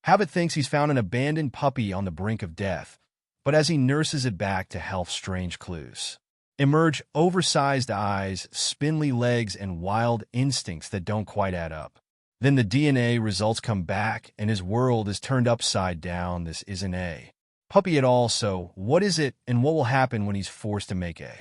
Habit thinks he's found an abandoned puppy on the brink of death, but as he nurses it back to health, strange clues emerge: oversized eyes, spindly legs, and wild instincts that don't quite add up. Then the DNA results come back, and his world is turned upside down. This isn't a puppy at all, so what is it, and what will happen when he's forced to make a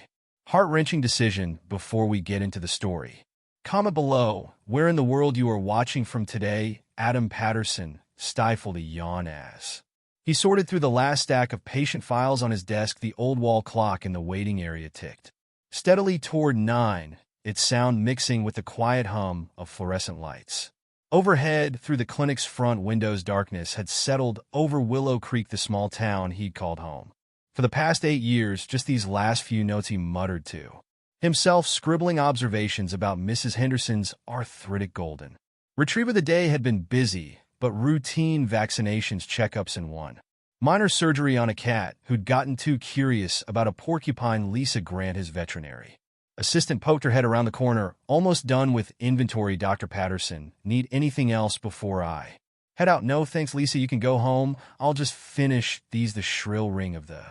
heart-wrenching decision? Before we get into the story, comment below where in the world you are watching from today. Adam Patterson stifled a yawn as he sorted through the last stack of patient files on his desk. The old wall clock in the waiting area ticked steadily toward 9, its sound mixing with the quiet hum of fluorescent lights. Overhead, through the clinic's front windows, darkness had settled over Willow Creek, the small town he'd called home. For the past 8 years, just these last few notes he muttered to himself, scribbling observations about Mrs. Henderson's arthritic golden retriever. The day had been busy, but routine vaccinations, checkups, and one minor surgery on a cat who'd gotten too curious about a porcupine. Lisa Grant, his veterinary assistant, poked her head around the corner. Almost done with inventory, Dr. Patterson. Need anything else before I head out? No, thanks, Lisa. You can go home. I'll just finish these. The shrill ring of the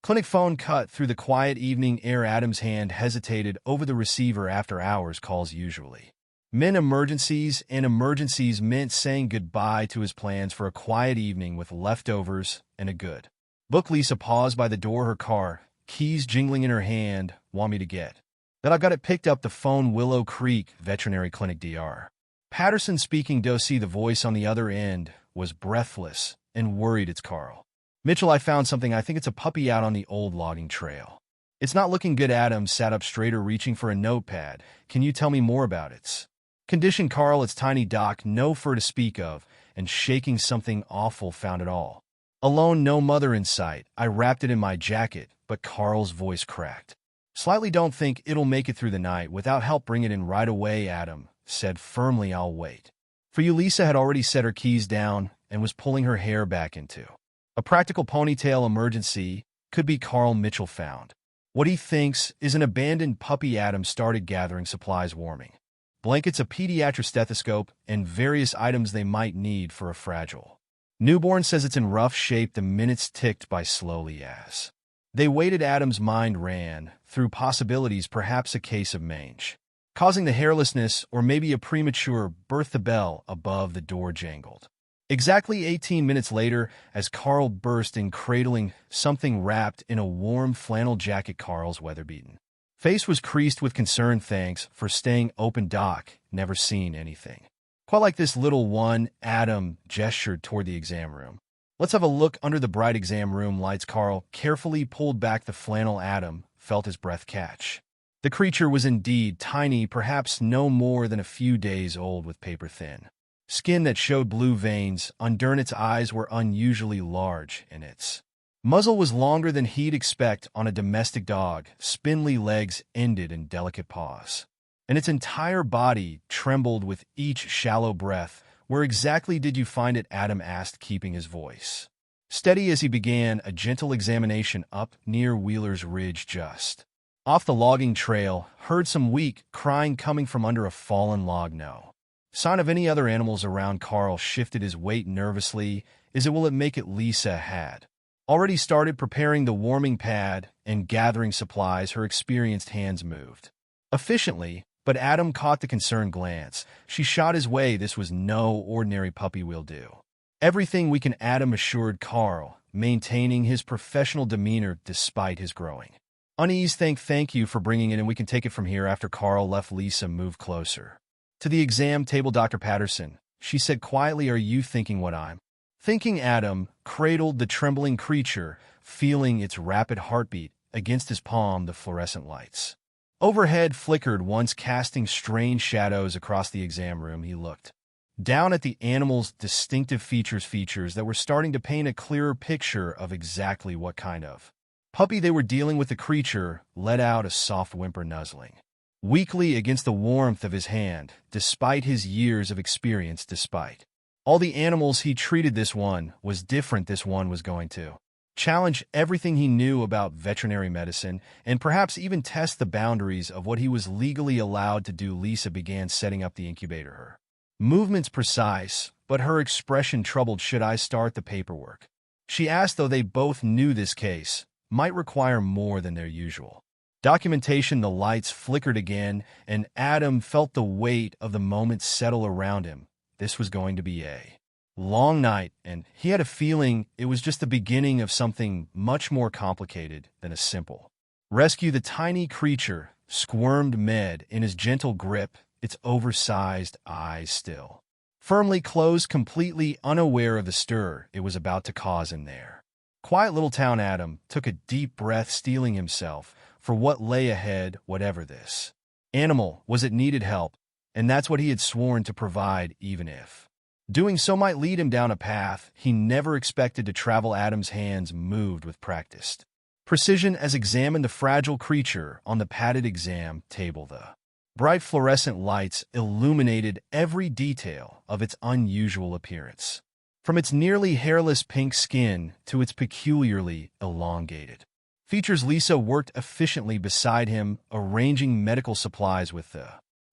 clinic phone cut through the quiet evening air. Adam's hand hesitated over the receiver. After hours calls usually meant emergencies, and emergencies meant saying goodbye to his plans for a quiet evening with leftovers and a good book. Lisa paused by the door, her car keys jingling in her hand. Want me to get that? I've got it picked up. The phone. Willow Creek Veterinary Clinic, Dr. Patterson speaking. Dosie. The voice on the other end was breathless and worried. It's Carl Mitchell. I found something. I think it's a puppy out on the old logging trail. It's not looking good. Adam sat up straighter, reaching for a notepad. Can you tell me more about its condition? Carl. It's tiny, Doc. No fur to speak of, and shaking. Something awful. Found it all alone. No mother in sight. I wrapped it in my jacket. But Carl's voice cracked slightly. Don't think it'll make it through the night without help. Bring it in right away, Adam said firmly. I'll wait for you. Lisa had already set her keys down and was pulling her hair back into a practical ponytail. Emergency could be Carl Mitchell found what he thinks is an abandoned puppy. Adam started gathering supplies: warming blankets, a pediatric stethoscope, and various items they might need for a fragile newborn. Says it's in rough shape. The minutes ticked by slowly as they waited. Adam's mind ran through possibilities: perhaps a case of mange causing the hairlessness, or maybe a premature birth. The bell above the door jangled exactly 18 minutes later as Carl burst in, cradling something wrapped in a warm flannel jacket. Carl's weather-beaten face was creased with concern. Thanks for staying open, Doc. Never seen anything quite like this. Little one. Adam gestured toward the exam room. Let's have a look under the bright exam room lights. Carl carefully pulled back the flannel. Adam felt his breath catch. The creature was indeed tiny, perhaps no more than a few days old, with paper-thin skin that showed blue veins under. Its eyes were unusually large, and its muzzle was longer than he'd expect on a domestic dog. Spindly legs ended in delicate paws, and its entire body trembled with each shallow breath. Where exactly did you find it? Adam asked, keeping his voice steady as he began a gentle examination. Up near Wheeler's Ridge, just off the logging trail. Heard some weak crying coming from under a fallen log. No sign of any other animals around. Carl shifted his weight nervously. Will it make it? Lisa had already started preparing the warming pad and gathering supplies. Her experienced hands moved efficiently, but Adam caught the concerned glance she shot his way. This was no ordinary puppy. We'll do everything we can, Adam assured Carl, maintaining his professional demeanor despite his growing unease. Thank you for bringing it in. We can take it from here. After Carl left, Lisa moved closer to the exam table. Dr. Patterson, she said quietly, are you thinking what I'm thinking? Adam cradled the trembling creature, feeling its rapid heartbeat against his palm. The fluorescent lights overhead flickered once, casting strange shadows across the exam room. He looked down at the animal's distinctive features that were starting to paint a clearer picture of exactly what kind of puppy they were dealing with. The creature let out a soft whimper, nuzzling weakly against the warmth of his hand. Despite his years of experience, despite all the animals he treated, this one was different. This one was going to challenge everything he knew about veterinary medicine, and perhaps even test the boundaries of what he was legally allowed to do. Lisa began setting up the incubator, her Movements precise, but her expression troubled. Should I start the paperwork? She asked, though they both knew this case might require more than their usual documentation. The lights flickered again, and Adam felt the weight of the moment settle around him. This was going to be a long night, and he had a feeling it was just the beginning of something much more complicated than a simple rescue. The tiny creature squirmed Med in his gentle grip, its oversized eyes still firmly closed, completely unaware of the stir it was about to cause in there. Quiet little town. Adam took a deep breath, steeling himself for what lay ahead. Whatever this animal was, it needed help, and that's what he had sworn to provide, even if doing so might lead him down a path he never expected to travel. Adam's hands moved with practiced precision as examined the fragile creature on the padded exam table. The bright fluorescent lights illuminated every detail of its unusual appearance, from its nearly hairless pink skin to its peculiarly elongated features. Lisa worked efficiently beside him, arranging medical supplies with the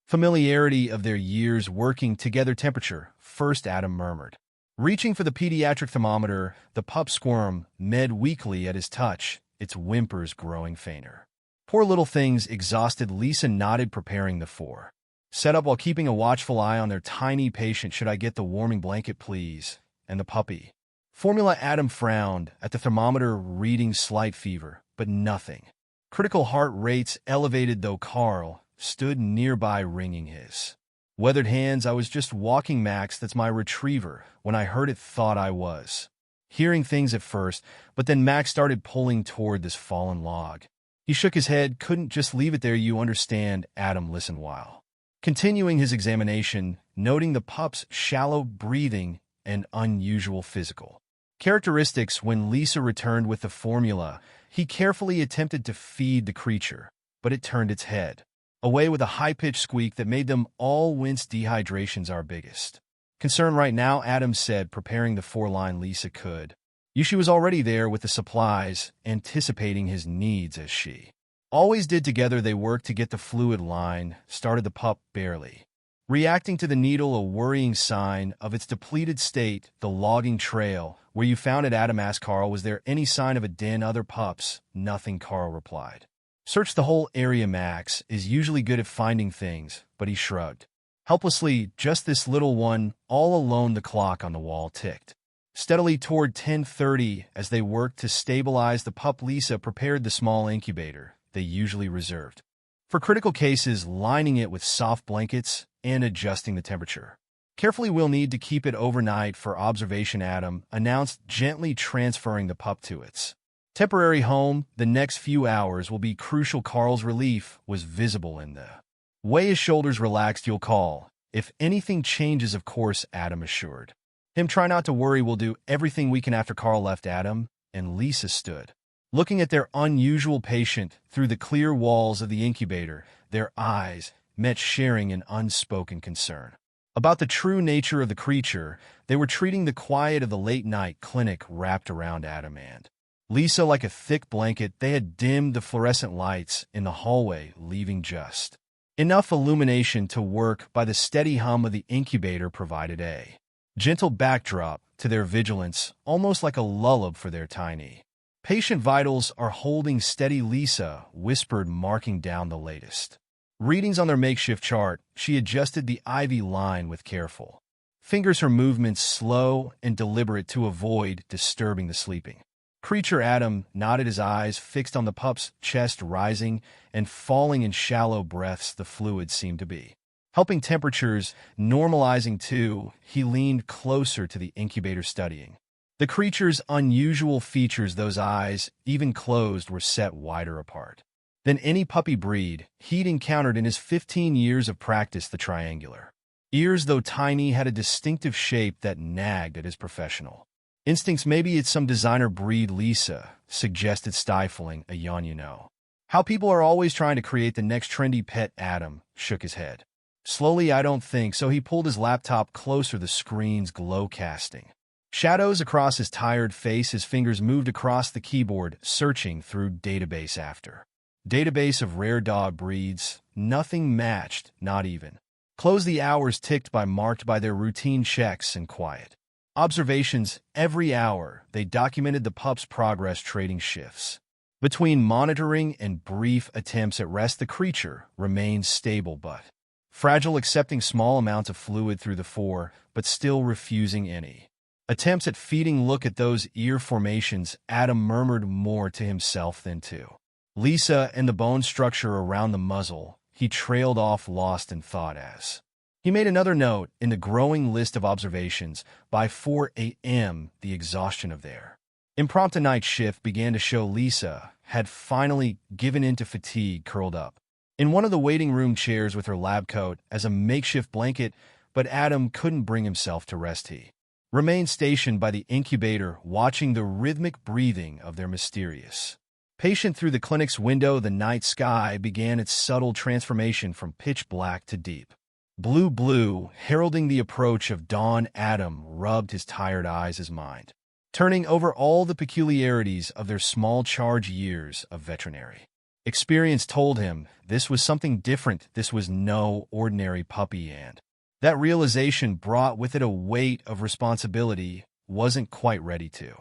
familiarity of their years working together. Temperature first, Adam murmured, reaching for the pediatric thermometer. The pup squirmed Med weakly at his touch, its whimpers growing fainter. Poor little things, exhausted. Lisa nodded, preparing the four setup while keeping a watchful eye on their tiny patient. Should I get the warming blanket, please? And the puppy formula? Adam frowned at the thermometer, reading slight fever, but nothing critical. Heart rates elevated, though. Carl stood nearby, wringing his weathered hands. I was just walking Max, that's my retriever. When I heard it, thought I was hearing things at first, but then Max started pulling toward this fallen log. He shook his head. Couldn't just leave it there, you understand. Adam listened while continuing his examination, noting the pup's shallow breathing and unusual physical characteristics. When Lisa returned with the formula, he carefully attempted to feed the creature, but it turned its head away with a high-pitched squeak that made them all wince. Dehydration's our biggest concern right now, Adam said, preparing the four-line. Lisa could. She was already there with the supplies, anticipating his needs as she always did. Together they worked to get the fluid line started. The pup barely reacting to the needle, a worrying sign of its depleted state. The logging trail where you found it, Adam asked Carl. Was there any sign of a den, other pups? Nothing, Carl replied. Searched the whole area. Max is usually good at finding things, but he shrugged helplessly. Just this little one, all alone. The clock on the wall ticked steadily toward 10:30 as they worked to stabilize the pup. Lisa prepared the small incubator they usually reserved for critical cases, lining it with soft blankets and adjusting the temperature carefully. We'll need to keep it overnight for observation, Adam announced, gently transferring the pup to its temporary home. The next few hours will be crucial. Carl's relief was visible in the way his shoulders relaxed. You'll call if anything changes, of course, Adam assured him. Try not to worry, we'll do everything we can. After Carl left, Adam and Lisa stood looking at their unusual patient through the clear walls of the incubator. Their eyes met, sharing an unspoken concern about the true nature of the creature. They were treating the quiet of the late-night clinic wrapped around Adam and Lisa like a thick blanket. They had dimmed the fluorescent lights in the hallway, leaving just enough illumination to work by. The steady hum of the incubator provided a gentle backdrop to their vigilance, almost like a lullaby for their tiny patient. Vitals are holding steady, Lisa whispered, marking down the latest readings on their makeshift chart. She adjusted the IV line with careful fingers, her movements slow and deliberate to avoid disturbing the sleeping creature. Adam nodded, his eyes fixed on the pup's chest, rising and falling in shallow breaths. The fluid seemed to be helping, temperatures normalizing too. He leaned closer to the incubator, studying the creature's unusual features. Those eyes, even closed, were set wider apart than any puppy breed he'd encountered in his 15 years of practice. The triangular ears, though tiny, had a distinctive shape that nagged at his professional instincts. Maybe it's some designer breed, Lisa suggested, stifling a yawn. You know how people are always trying to create the next trendy pet. Adam shook his head slowly. I don't think so. He pulled his laptop closer, the screen's glow casting shadows across his tired face. His fingers moved across the keyboard, searching through database after database of rare dog breeds. Nothing matched, not even Closed the hours ticked by marked by their routine checks and quiet observations. Every hour, they documented the pup's progress, trading shifts. Between monitoring and brief attempts at rest, the creature remained stable but fragile, accepting small amounts of fluid through the fore, but still refusing any attempts at feeding. Look at those ear formations, Adam murmured, more to himself than to Lisa, and the bone structure around the muzzle. He trailed off, lost in thought as he made another note in the growing list of observations. By 4 a.m., the exhaustion of their impromptu night shift began to show. Lisa had finally given in to fatigue, curled up in one of the waiting room chairs with her lab coat as a makeshift blanket, but Adam couldn't bring himself to rest. He remained stationed by the incubator, watching the rhythmic breathing of their mysterious patient through the clinic's window. The night sky began its subtle transformation from pitch black to deep blue, heralding the approach of dawn. Adam rubbed his tired eyes, his mind turning over all the peculiarities of their small charge. Years of veterinary experience told him this was something different. This was no ordinary puppy, and that realization brought with it a weight of responsibility. Wasn't quite ready to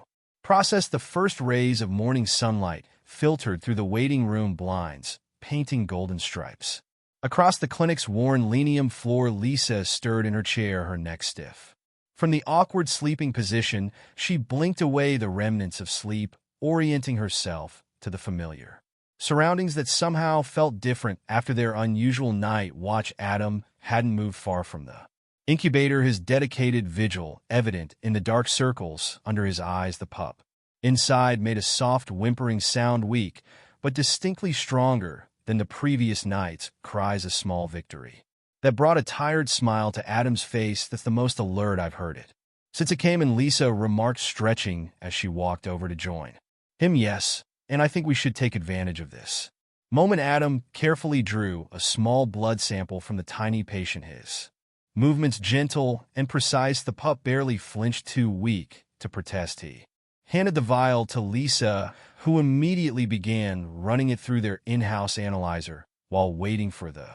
process the first rays of morning sunlight filtered through the waiting room blinds, painting golden stripes across the clinic's worn linoleum floor. Lisa stirred in her chair, her neck stiff from the awkward sleeping position. She blinked away the remnants of sleep, orienting herself to the familiar surroundings that somehow felt different after their unusual night watch. Adam hadn't moved far from the incubator, his dedicated vigil evident in the dark circles under his eyes. The pup inside made a soft whimpering sound, weak but distinctly stronger than the previous night's cries. A small victory that brought a tired smile to Adam's face. That's the most alert I've heard it since it came in, Lisa remarked, stretching as she walked over to join him. Yes, and I think we should take advantage of this moment. Adam carefully drew a small blood sample from the tiny patient, his movements gentle and precise. The pup barely flinched, too weak to protest. He handed the vial to Lisa, who immediately began running it through their in-house analyzer. While waiting for the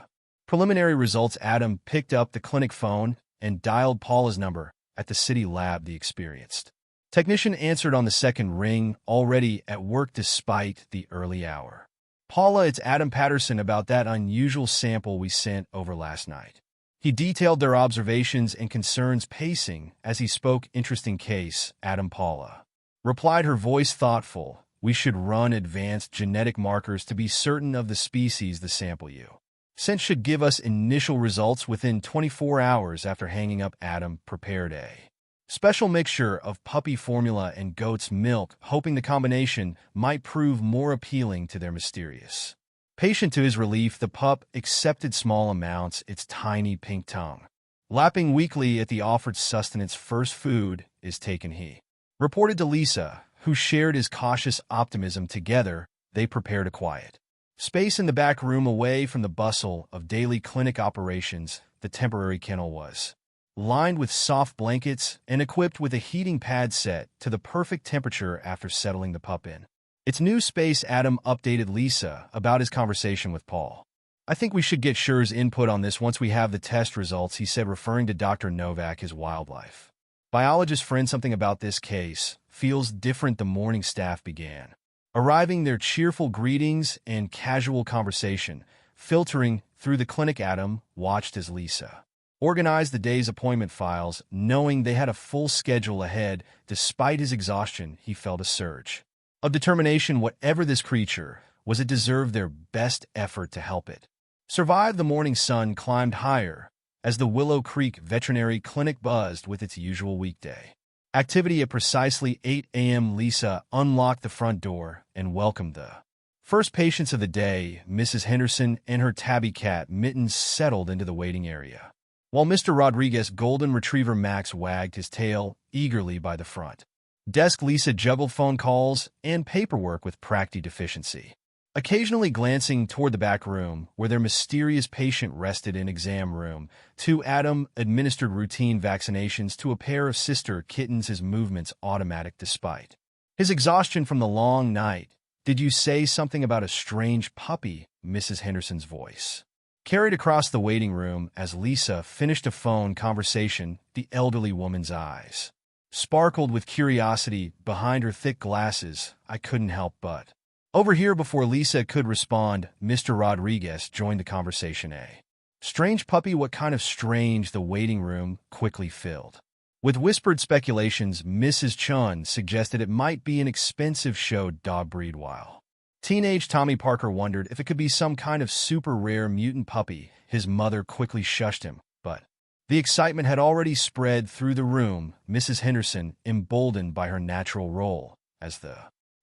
preliminary results, Adam picked up the clinic phone and dialed Paula's number at the city lab. The experienced technician answered on the second ring, already at work despite the early hour. Paula, it's Adam Patterson about that unusual sample we sent over last night. He detailed their observations and concerns, pacing as he spoke. Interesting case, Adam. Paula replied, her voice thoughtful. We should run advanced genetic markers to be certain of the species. The sample you sent should give us initial results within 24 hours after hanging up. Adam prepared a special mixture of puppy formula and goat's milk, hoping the combination might prove more appealing to their mysterious patient. To his relief, the pup accepted small amounts, its tiny pink tongue lapping weakly at the offered sustenance. First food is taken, he reported to Lisa, who shared his cautious optimism. Together, they prepared a quiet space in the back room, away from the bustle of daily clinic operations. The temporary kennel was lined with soft blankets and equipped with a heating pad set to the perfect temperature. After settling the pup in its new space, Adam updated Lisa about his conversation with Paul. I think we should get Sher's input on this once we have the test results, he said, referring to Dr. Novak, his wildlife biologist friend. Something about this case feels different. The morning staff began arriving, their cheerful greetings and casual conversation filtering through the clinic. Adam watched as Lisa organized the day's appointment files, knowing they had a full schedule ahead. Despite his exhaustion, he felt a surge of determination. Whatever this creature was, it deserved their best effort to help it survive. The morning sun climbed higher as the Willow Creek Veterinary Clinic buzzed with its usual weekday activity. At precisely 8 a.m., Lisa unlocked the front door and welcomed the first patients of the day. Mrs. Henderson and her tabby cat Mittens settled into the waiting area, while Mr. Rodriguez' golden retriever Max wagged his tail eagerly by the front desk. Lisa juggled phone calls and paperwork with practiced efficiency, occasionally glancing toward the back room where their mysterious patient rested. In exam room 2, Adam administered routine vaccinations to a pair of sister kittens, his movements automatic despite his exhaustion from the long night. Did you say something about a strange puppy? Mrs. Henderson's voice carried across the waiting room as Lisa finished a phone conversation. The elderly woman's eyes sparkled with curiosity behind her thick glasses. I couldn't help but overhear. Before Lisa could respond, Mr. Rodriguez joined the conversation. A strange puppy? What kind of strange? The waiting room quickly filled with whispered speculations. Mrs. Chun suggested it might be an expensive show dog breed, while teenage Tommy Parker wondered if it could be some kind of super rare mutant puppy. His mother quickly shushed him, but the excitement had already spread through the room. Mrs. Henderson, emboldened by her natural role as the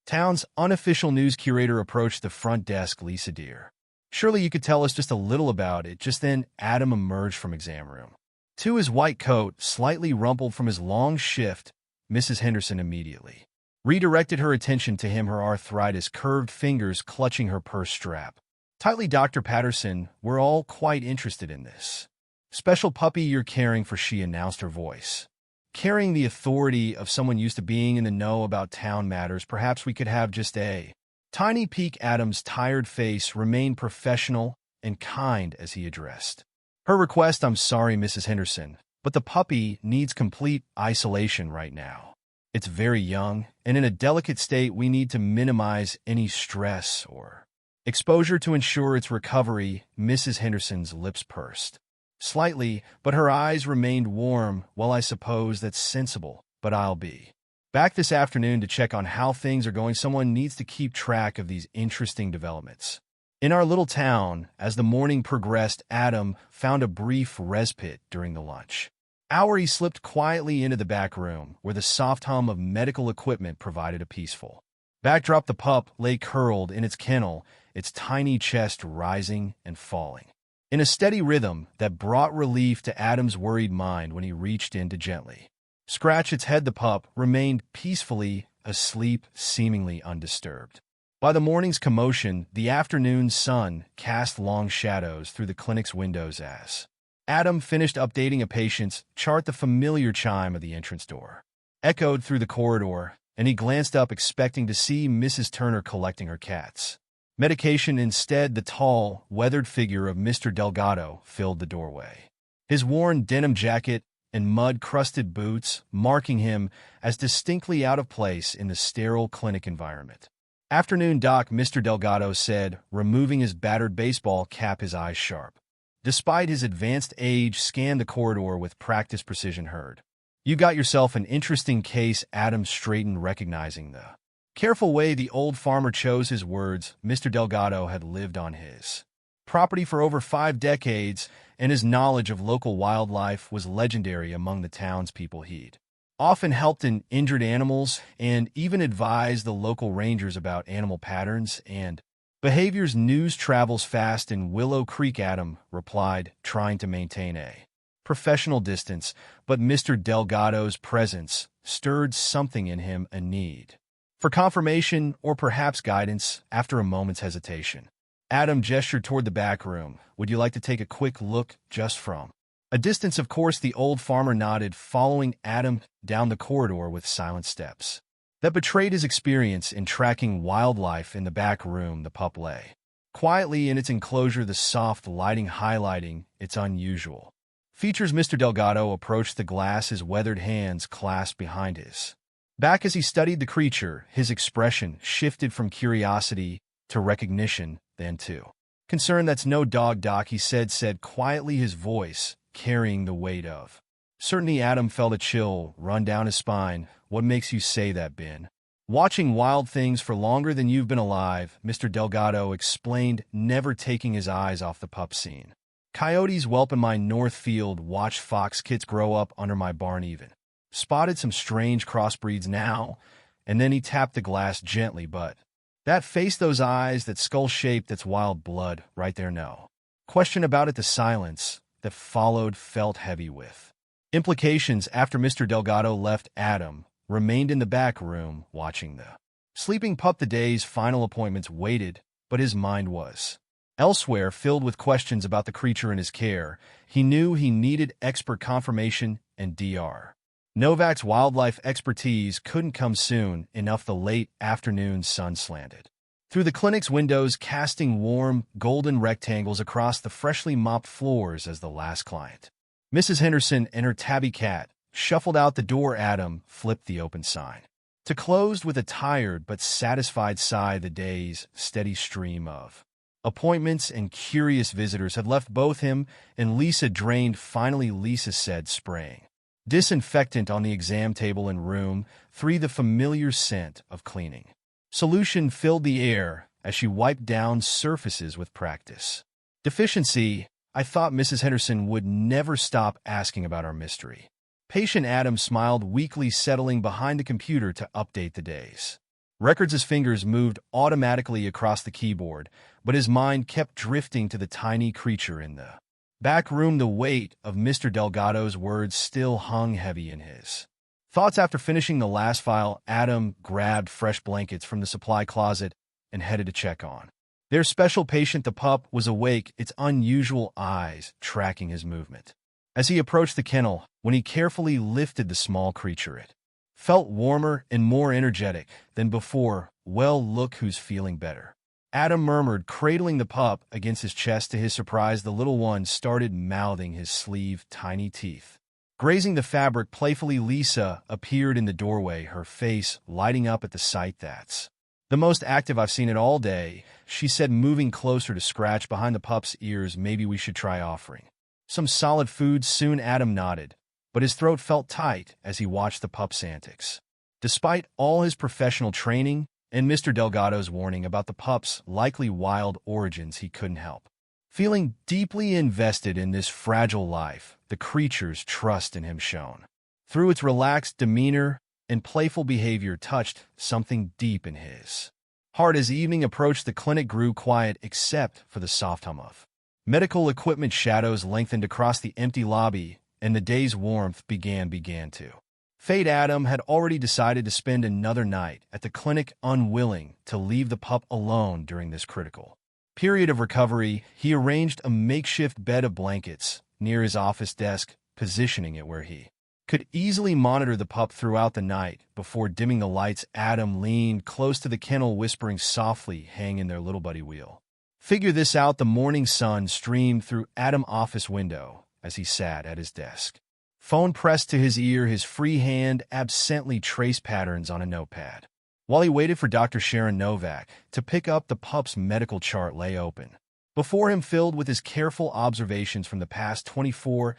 town's unofficial news curator, approached the front desk. Lisa, dear, surely you could tell us just a little about it. Just then, Adam emerged from exam room. To his white coat, slightly rumpled from his long shift, Mrs. Henderson immediately redirected her attention to him, her arthritis-curved fingers clutching her purse strap tightly. Dr. Patterson, we're all quite interested in this special puppy you're caring for, she announced, her voice carrying the authority of someone used to being in the know about town matters. Perhaps we could have just a tiny peek. Adam's tired face remained professional and kind as he addressed her request. I'm sorry, Mrs. Henderson, but the puppy needs complete isolation right now. It's very young and in a delicate state. We need to minimize any stress or exposure to ensure its recovery. Mrs. Henderson's lips pursed slightly, but her eyes remained warm. Well, I suppose that's sensible, but I'll be back this afternoon to check on how things are going. Someone needs to keep track of these interesting developments in our little town. As the morning progressed, Adam found a brief respite during the lunch hour. He slipped quietly into the back room, where the soft hum of medical equipment provided a peaceful backdrop. The pup lay curled in its kennel, its tiny chest rising and falling in a steady rhythm that brought relief to Adam's worried mind. When he reached in to gently scratch its head, the pup remained peacefully asleep, seemingly undisturbed by the morning's commotion. The afternoon sun cast long shadows through the clinic's windows as Adam finished updating a patient's chart. The familiar chime of the entrance door echoed through the corridor, and he glanced up, expecting to see Mrs. Turner collecting her cat's medication. Instead, the tall, weathered figure of Mr. Delgado filled the doorway, his worn denim jacket and mud-crusted boots marking him as distinctly out of place in the sterile clinic environment. Afternoon, Doc, Mr. Delgado said, removing his battered baseball cap, his eyes sharp. Despite his advanced age, scanned the corridor with practiced precision. Heard you got yourself an interesting case. Adam straightened, recognizing the careful way the old farmer chose his words. Mr. Delgado had lived on his property for over 5 decades, and his knowledge of local wildlife was legendary among the townspeople. He'd often helped in injured animals and even advised the local rangers about animal patterns and behaviors. News travels fast in Willow Creek, Adam replied, trying to maintain a professional distance, but Mr. Delgado's presence stirred something in him, a need for confirmation or perhaps guidance. After a moment's hesitation, Adam gestured toward the back room. Would you like to take a quick look just from a distance? Of course. The old farmer nodded, following Adam down the corridor with silent steps that betrayed his experience in tracking wildlife. In the back room, the pup lay quietly in its enclosure, the soft lighting highlighting its unusual features. Mr. Delgado approached the glass, his weathered hands clasped behind his back. As he studied the creature, his expression shifted from curiosity to recognition, then to concern. That's no dog, Doc, he said quietly, his voice carrying the weight of certainty. Adam felt a chill run down his spine. What makes you say that? Been watching wild things for longer than you've been alive, Mr. Delgado explained, never taking his eyes off the pup. Scene coyotes whelp in my north field, watched fox kits grow up under my barn, even spotted some strange crossbreeds now. And then he tapped the glass gently. But that face, those eyes, that skull shape, that's wild blood right there. No question about it. The silence that followed felt heavy with implications. After Mr. Delgado left, Adam remained in the back room, watching the sleeping pup. The day's final appointments waited, but his mind was elsewhere, filled with questions about the creature in his care. He knew he needed expert confirmation, and Dr. Novak's wildlife expertise couldn't come soon enough. The late afternoon sun slanted through the clinic's windows, casting warm, golden rectangles across the freshly mopped floors as the last client. Mrs. Henderson and her tabby cat shuffled out the door. Adam flipped the open sign to closed with a tired but satisfied sigh. The day's steady stream of appointments and curious visitors had left both him and Lisa drained. Finally, Lisa said, spraying disinfectant on the exam table in room 3. The familiar scent of cleaning solution filled the air as she wiped down surfaces with practice. Deficiency. I thought Mrs. Henderson would never stop asking about our mystery. Patient Adam smiled weakly, settling behind the computer to update the days records. His fingers moved automatically across the keyboard, but his mind kept drifting to the tiny creature in the back room. The weight of Mr. Delgado's words still hung heavy in his thoughts. After finishing the last file, Adam grabbed fresh blankets from the supply closet and headed to check on their special patient. The pup was awake, its unusual eyes tracking his movement. As he approached the kennel, when he carefully lifted the small creature, it felt warmer and more energetic than before. Well, look who's feeling better, Adam murmured, cradling the pup against his chest. To his surprise, the little one started mouthing his sleeve, tiny teeth grazing the fabric playfully. Lisa appeared in the doorway, her face lighting up at the sight. That's the most active I've seen it all day, she said, moving closer to scratch behind the pup's ears. Maybe we should try offering some solid food soon. Adam nodded, but his throat felt tight as he watched the pup's antics. Despite all his professional training and Mr. Delgado's warning about the pup's likely wild origins, he couldn't help feeling deeply invested in this fragile life. The creature's trust in him shone through its relaxed demeanor and playful behavior, touched something deep in his heart. As evening approached, the clinic grew quiet except for the soft hum of medical equipment. Shadows lengthened across the empty lobby, and the day's warmth began to fade. Adam had already decided to spend another night at the clinic, unwilling to leave the pup alone during this critical period of recovery. He arranged a makeshift bed of blankets near his office desk, positioning it where he could easily monitor the pup throughout the night. Before dimming the lights, Adam leaned close to the kennel, whispering softly, "Hang in there, little buddy, we'll figure this out." The morning sun streamed through Adam's office window as he sat at his desk, phone pressed to his ear. His free hand absently traced patterns on a notepad while he waited for Dr. Sharon Novak to pick up. The pup's medical chart lay open before him, filled with his careful observations from the past 24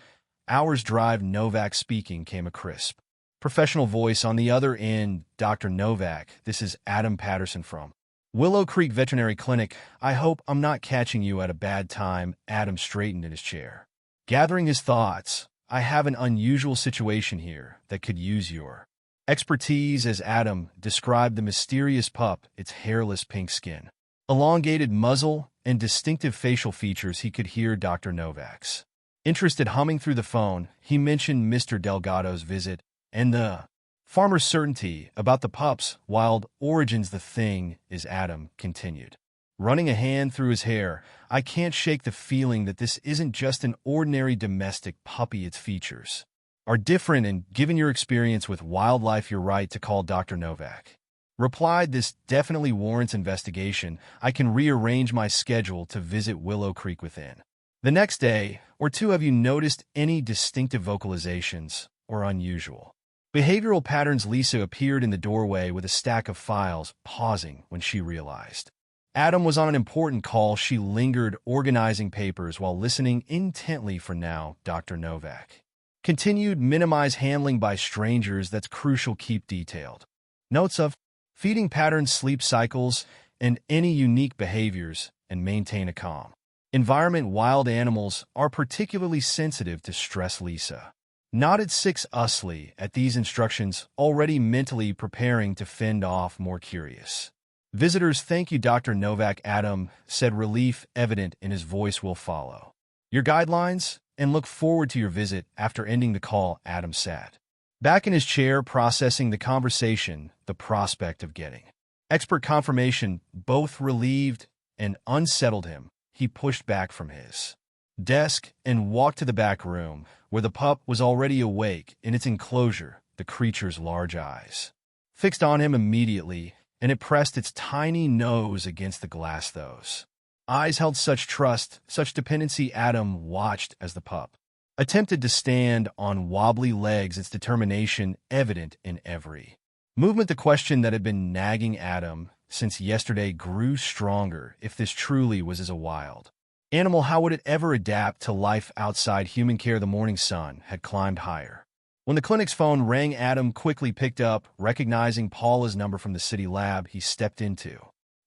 hours' drive. Novak speaking, came a crisp, professional voice on the other end. "Dr. Novak, this is Adam Patterson from Willow Creek Veterinary Clinic. I hope I'm not catching you at a bad time." Adam straightened in his chair, gathering his thoughts. "I have an unusual situation here that could use your expertise." As Adam described the mysterious pup, its hairless pink skin, elongated muzzle, and distinctive facial features, he could hear Dr. Novak's interested humming through the phone. He mentioned Mr. Delgado's visit and the farmer's certainty about the pup's wild origins. "The thing is," Adam continued, running a hand through his hair, "I can't shake the feeling that this isn't just an ordinary domestic puppy. Its features are different, and given your experience with wildlife, you're right to call Dr. Novak replied. This definitely warrants investigation. I can rearrange my schedule to visit Willow Creek within the next day or two. Have you noticed any distinctive vocalizations or unusual behavioral patterns?" Lisa appeared in the doorway with a stack of files, pausing when she realized Adam was on an important call. She lingered, organizing papers while listening intently. "For now," Dr. Novak continued, "minimize handling by strangers. That's crucial. Keep detailed notes of feeding patterns, sleep cycles, and any unique behaviors, and maintain a calm environment. Wild animals are particularly sensitive to stress." Lisa nodded 6-usly at these instructions, already mentally preparing to fend off more curious visitors. "Thank you, Dr. Novak," Adam said, relief evident in his voice. "Will follow your guidelines and look forward to your visit." After ending the call, Adam sat back in his chair, processing the conversation. The prospect of getting expert confirmation both relieved and unsettled him. He pushed back from his desk and walked to the back room, where the pup was already awake in its enclosure, the creature's large eyes fixed on him. Immediately, and it pressed its tiny nose against the glass those. Eyes held such trust, such dependency. Adam watched as the pup attempted to stand on wobbly legs, its determination evident in every movement. The question that had been nagging Adam since yesterday grew stronger. If this truly was as a wild animal, how would it ever adapt to life outside human care? The morning sun had climbed higher. When the clinic's phone rang, Adam quickly picked up, recognizing Paula's number from the city lab. He stepped into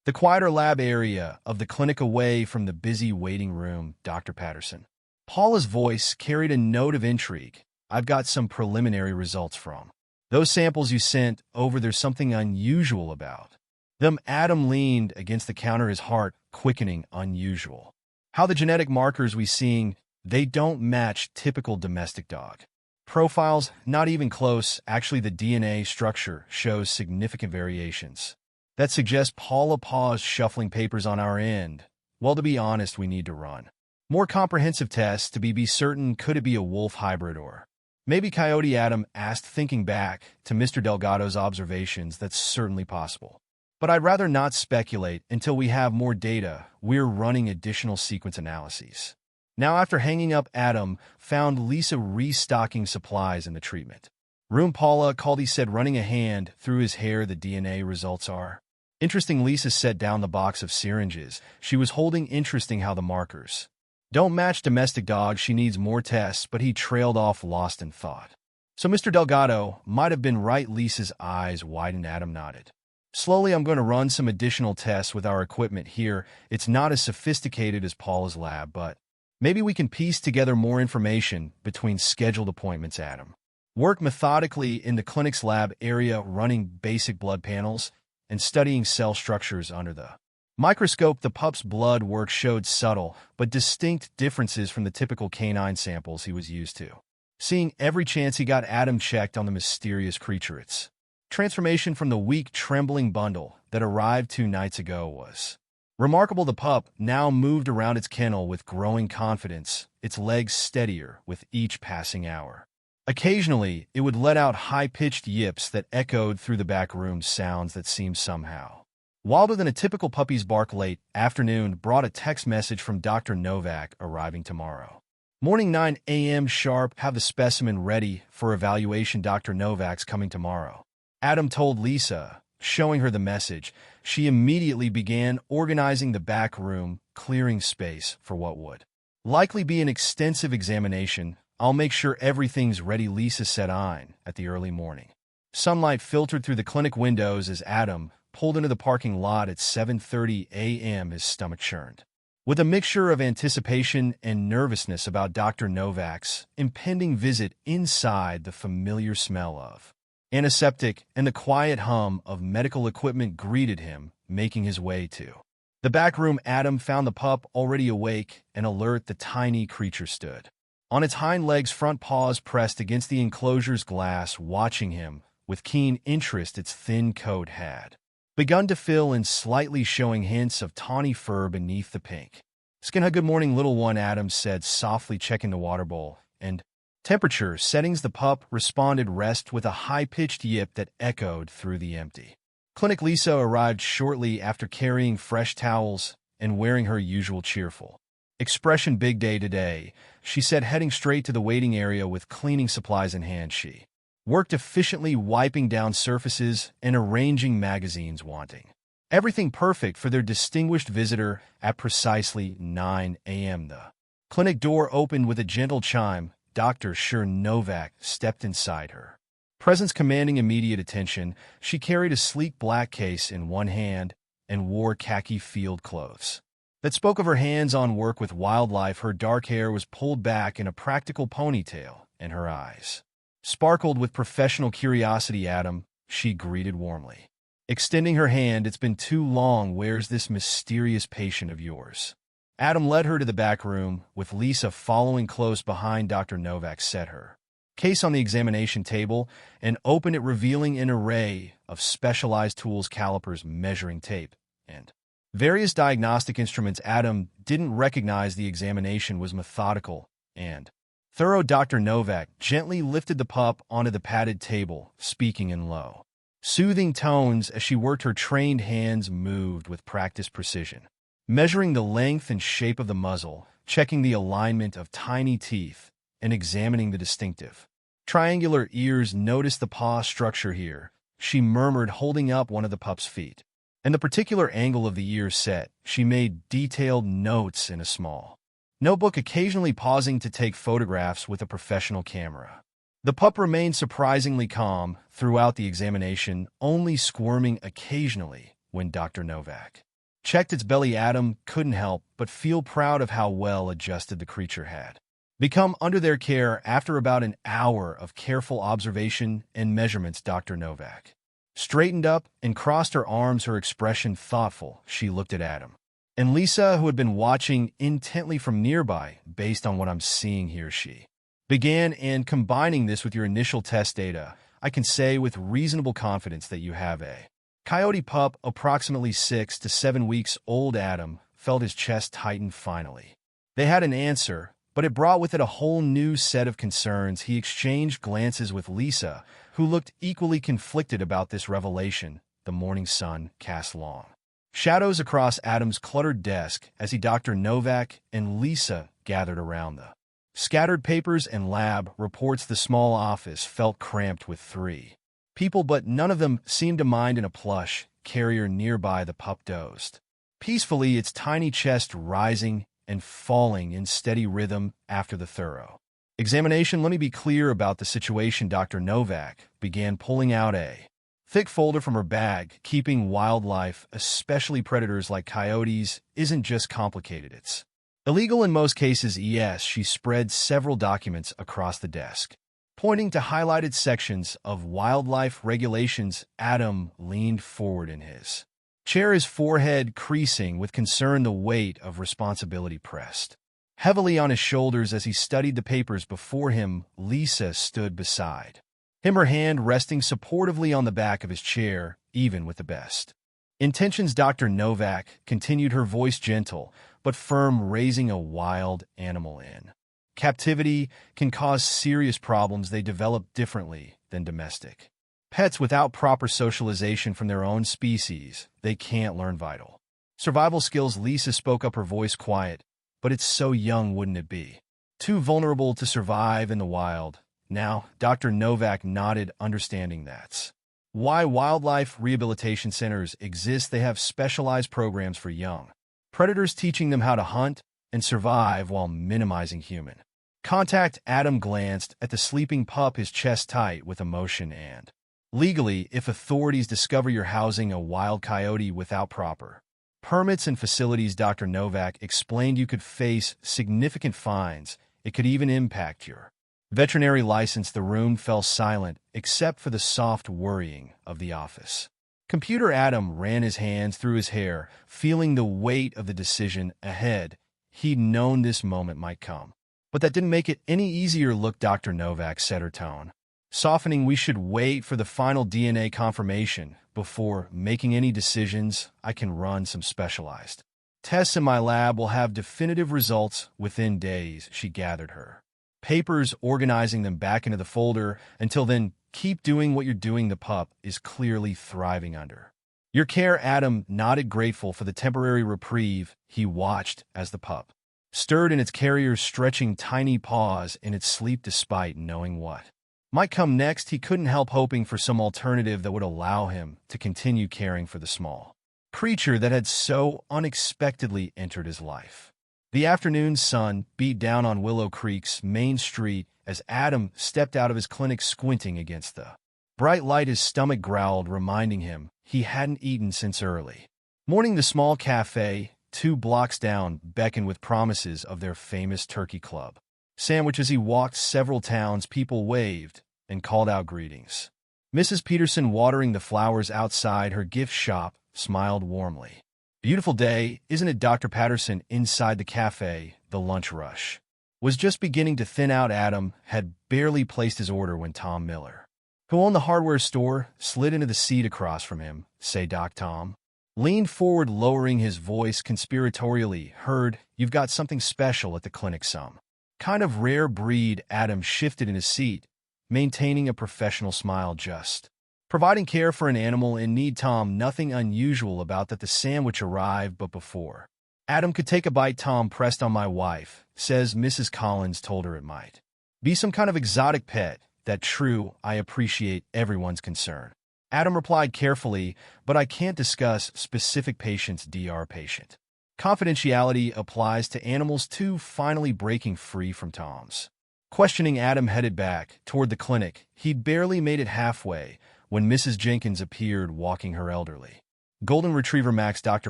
the quieter lab area of the clinic, away from the busy waiting room. Dr. Patterson. Paula's voice carried a note of intrigue. I've got some preliminary results from those samples you sent over. There's something unusual about them. Adam leaned against the counter, his heart quickening. Unusual? How? The genetic markers we seeing, they don't match typical domestic dog profiles, not even close. Actually, the DNA structure shows significant variations. That suggests Paula paused, shuffling papers on our end. Well, to be honest, we need to run more comprehensive tests to be certain. Could it be a wolf hybrid or maybe coyote? Adam asked, thinking back to Mr. Delgado's observations. That's certainly possible, but I'd rather not speculate until we have more data. We're running additional sequence analyses now. After hanging up, Adam found Lisa restocking supplies in the treatment room. Paula called, he said, running a hand through his hair. The DNA results are interesting. Lisa set down the box of syringes she was holding. Interesting how the markers don't match domestic dogs. She needs more tests. But he trailed off, lost in thought. So Mr. Delgado might have been right. Lisa's eyes widened. Adam nodded. Slowly, I'm going to run some additional tests with our equipment here. It's not as sophisticated as Paula's lab, but maybe we can piece together more information between scheduled appointments. Adam worked methodically in the clinic's lab area, running basic blood panels and studying cell structures under the microscope. The pup's blood work showed subtle but distinct differences from the typical canine samples he was used to seeing. Every chance he got, Adam checked on the mysterious creature. Its transformation from the weak, trembling bundle that arrived 2 nights ago was remarkable. The pup now moved around its kennel with growing confidence, its legs steadier with each passing hour. Occasionally, it would let out high-pitched yips that echoed through the back room, sounds that seemed somehow wilder than a typical puppy's bark. Late afternoon brought a text message from Dr. Novak, arriving tomorrow morning 9 a.m. sharp. Have the specimen ready for evaluation. Dr. Novak's coming tomorrow, Adam told Lisa, showing her the message. She immediately began organizing the back room, clearing space for what would likely be an extensive examination. I'll make sure everything's ready, Lisa said. At the early morning sunlight filtered through the clinic windows as Adam pulled into the parking lot at 7:30 a.m. His stomach churned with a mixture of anticipation and nervousness about Dr. Novak's impending visit. Inside, the familiar smell of antiseptic and the quiet hum of medical equipment greeted him. Making his way to the back room, Adam found the pup already awake and alert. The tiny creature stood on its hind legs, front paws pressed against the enclosure's glass, watching him with keen interest. Its thin coat had begun to fill in slightly, showing hints of tawny fur beneath the pink skin. Good morning, little one, Adam said softly, checking the water bowl and temperature settings. The pup responded, rest, with a high-pitched yip that echoed through the empty clinic. Lisa arrived shortly after, carrying fresh towels and wearing her usual cheerful expression. Big day today, she said, heading straight to the waiting area with cleaning supplies in hand. She worked efficiently, wiping down surfaces and arranging magazines, wanting everything perfect for their distinguished visitor. At precisely 9 a.m., the clinic door opened with a gentle chime. Dr. Novak stepped inside, her presence commanding immediate attention. She carried a sleek black case in one hand and wore khaki field clothes that spoke of her hands-on work with wildlife. Her dark hair was pulled back in a practical ponytail, and her eyes sparkled with professional curiosity. Adam, she greeted warmly, extending her hand. It's been too long. Where's this mysterious patient of yours? Adam led her to the back room, with Lisa following close behind. Dr. Novak set her case on the examination table and opened it, revealing an array of specialized tools, calipers, measuring tape, and various diagnostic instruments. Adam didn't recognize the examination was methodical and thorough. Dr. Novak gently lifted the pup onto the padded table, speaking in low, Soothing tones as she worked her trained hands moved with practiced precision, measuring the length and shape of the muzzle, checking the alignment of tiny teeth, and examining the distinctive triangular ears. Notice the paw structure here, she murmured, holding up one of the pup's feet. And the particular angle of the ear set. She made detailed notes in a small notebook, occasionally pausing to take photographs with a professional camera. The pup remained surprisingly calm throughout the examination, only squirming occasionally when Dr. Novak checked its belly. Adam couldn't help but feel proud of how well adjusted the creature had become under their care. After about an hour of careful observation and measurements, Dr. Novak straightened up and crossed her arms, her expression thoughtful. She looked at Adam and Lisa, who had been watching intently from nearby. Based on what I'm seeing here, she began, and combining this with your initial test data, I can say with reasonable confidence that you have a coyote pup approximately 6 to 7 weeks old. Adam felt his chest tighten finally. They had an answer, but it brought with it a whole new set of concerns. He exchanged glances with Lisa, who looked equally conflicted about this revelation. The morning sun cast long shadows across Adam's cluttered desk as Dr. Novak and Lisa gathered around the scattered papers and lab reports. The small office felt cramped with 3 people, but none of them seemed to mind. In a plush carrier nearby, the pup dozed peacefully, its tiny chest rising and falling in steady rhythm after the thorough examination. Let me be clear about the situation. Dr. Novak began pulling out a thick folder from her bag. Keeping wildlife, especially predators like coyotes, isn't just complicated, it's illegal in most cases. Yes, she spread several documents across the desk, pointing to highlighted sections of wildlife regulations. Adam leaned forward in his chair, his forehead creasing with concern. The weight of responsibility pressed heavily on his shoulders as he studied the papers before him. Lisa stood beside him, her hand resting supportively on the back of his chair. Even with the best intentions, Dr. Novak continued, her voice gentle but firm, raising a wild animal in captivity can cause serious problems. They develop differently than domestic pets. Without proper socialization from their own species, they can't learn vital survival skills. Lisa spoke up, her voice quiet. But it's so young, wouldn't it be too vulnerable to survive in the wild? Now, Dr. Novak nodded, understanding that's why wildlife rehabilitation centers exist. They have specialized programs for young predators, teaching them how to hunt and survive while minimizing human contact. Adam glanced at the sleeping pup, his chest tight with emotion. And legally, if authorities discover you're housing a wild coyote without proper permits and facilities, Dr. Novak explained, you could face significant fines. It could even impact your veterinary license. The room fell silent, except for the soft whirring of the office computer. Adam ran his hands through his hair, feeling the weight of the decision ahead. He'd known this moment might come, but that didn't make it any easier. Look, Dr. Novak said, her tone softening, we should wait for the final DNA confirmation before making any decisions. I can run some specialized tests in my lab. Will have definitive results within days. She gathered her papers, organizing them back into the folder. Until then, keep doing what you're doing. The pup is clearly thriving under your care. Adam nodded, grateful for the temporary reprieve. He watched as the pup stirred in its carrier, stretching tiny paws in its sleep. Despite knowing what might come next, he couldn't help hoping for some alternative that would allow him to continue caring for the small creature that had so unexpectedly entered his life. The afternoon sun beat down on Willow Creek's main street as Adam stepped out of his clinic, squinting against the bright light. His stomach growled, reminding him he hadn't eaten since early morning. The small cafe 2 blocks down beckoned with promises of their famous turkey club sandwiches. He walked several towns. People waved and called out greetings. Mrs. Peterson, watering the flowers outside her gift shop, smiled warmly. Beautiful day, isn't it, Dr. Patterson? Inside the cafe, the lunch rush was just beginning to thin out. Adam had barely placed his order when Tom Miller, who owned the hardware store, slid into the seat across from him. Say, Doc. Tom leaned forward, lowering his voice conspiratorially. Heard you've got something special at the clinic, some kind of rare breed. Adam shifted in his seat, maintaining a professional smile. Just Providing care for an animal in need. Tom, nothing unusual about that. The sandwich arrived, but before Adam could take a bite, Tom pressed on. My wife says Mrs. Collins told her it might be some kind of exotic pet. That true, I appreciate everyone's concern. Adam replied carefully, but I can't discuss specific patients. Dr. Patient confidentiality applies to animals too. Finally breaking free from Tom's questioning, Adam headed back toward the clinic. He'd barely made it halfway when Mrs. Jenkins appeared walking her elderly golden retriever Max. Dr.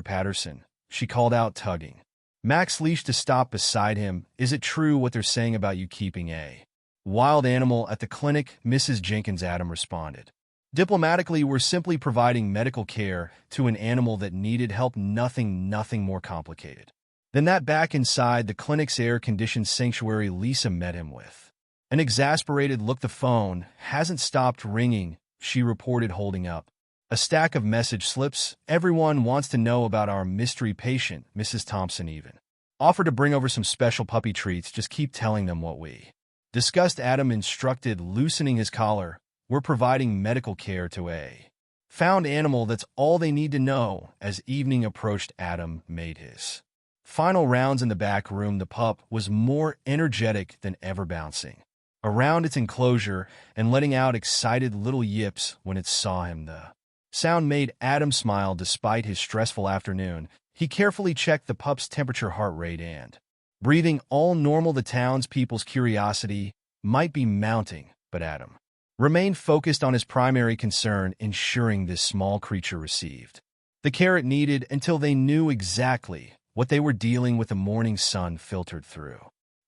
Patterson, she called out, tugging Max leash to stop beside him. Is it true what they're saying about you keeping a wild animal at the clinic? Mrs. Jenkins. Adam responded diplomatically, we're simply providing medical care to an animal that needed help. Nothing more complicated than that. Back inside the clinic's air-conditioned sanctuary, Lisa met him with an exasperated look. The phone hasn't stopped ringing, she reported, holding up a stack of message slips. Everyone wants to know about our mystery patient. Mrs. Thompson even offered to bring over some special puppy treats. Just keep telling them what we discussed, Adam instructed, loosening his collar. We're providing medical care to a found animal. That's all they need to know. As evening approached, Adam made his final rounds in the back room. The pup was more energetic than ever, bouncing around its enclosure and letting out excited little yips when it saw him. The sound made Adam smile despite his stressful afternoon. He carefully checked the pup's temperature, heart rate, and breathing, all normal. The townspeople's curiosity might be mounting, but Adam remained focused on his primary concern, ensuring this small creature received the care it needed until they knew exactly what they were dealing with. The morning sun filtered through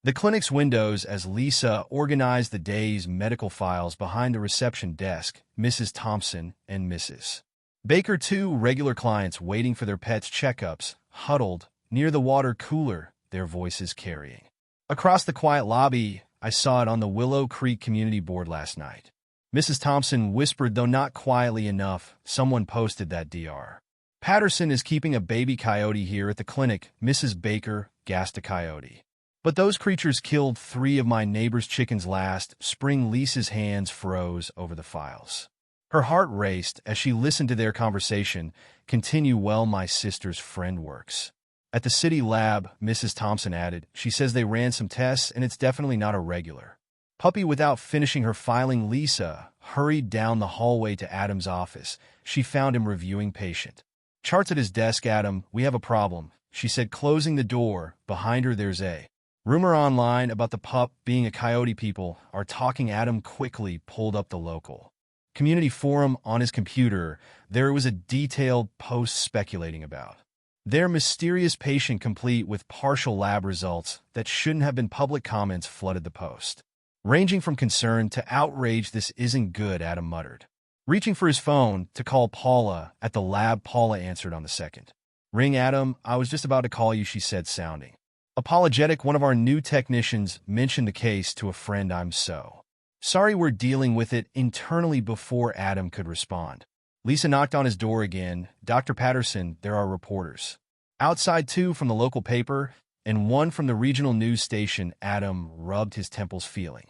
the clinic's windows as Lisa organized the day's medical files behind the reception desk. Mrs. Thompson and Mrs. Baker, two regular clients waiting for their pets' checkups, huddled near the water cooler, their voices carrying across the quiet lobby. I saw it on the Willow Creek Community Board last night, Mrs. Thompson whispered, though not quietly enough. Someone posted that Dr. Patterson is keeping a baby coyote here at the clinic. Mrs. Baker gasped. A coyote. But those creatures killed 3 of my neighbor's chickens last spring. Lisa's hands froze over the files. Her heart raced as she listened to their conversation continue. Well, my sister's friend works at the city lab, Mrs. Thompson added. She says they ran some tests and it's definitely not a regular puppy. Without finishing her filing, Lisa hurried down the hallway to Adam's office. She found him reviewing patient charts at his desk. Adam, we have a problem, she said, closing the door behind her. There's a rumor online about the pup being a coyote. People are talking. Adam quickly pulled up the local community forum on his computer. There was a detailed post speculating about their mysterious patient, complete with partial lab results that shouldn't have been public. Comments flooded the post, ranging from concern to outrage. This isn't good, Adam muttered, reaching for his phone to call Paula at the lab. Paula answered on the second ring. Adam, I was just about to call you, she said, sounding apologetic. One of our new technicians mentioned the case to a friend. I'm so sorry, we're dealing with it internally. Before Adam could respond, Lisa knocked on his door again. Dr. Patterson, there are reporters outside, 2 from the local paper and 1 from the regional news station. Adam rubbed his temples, feeling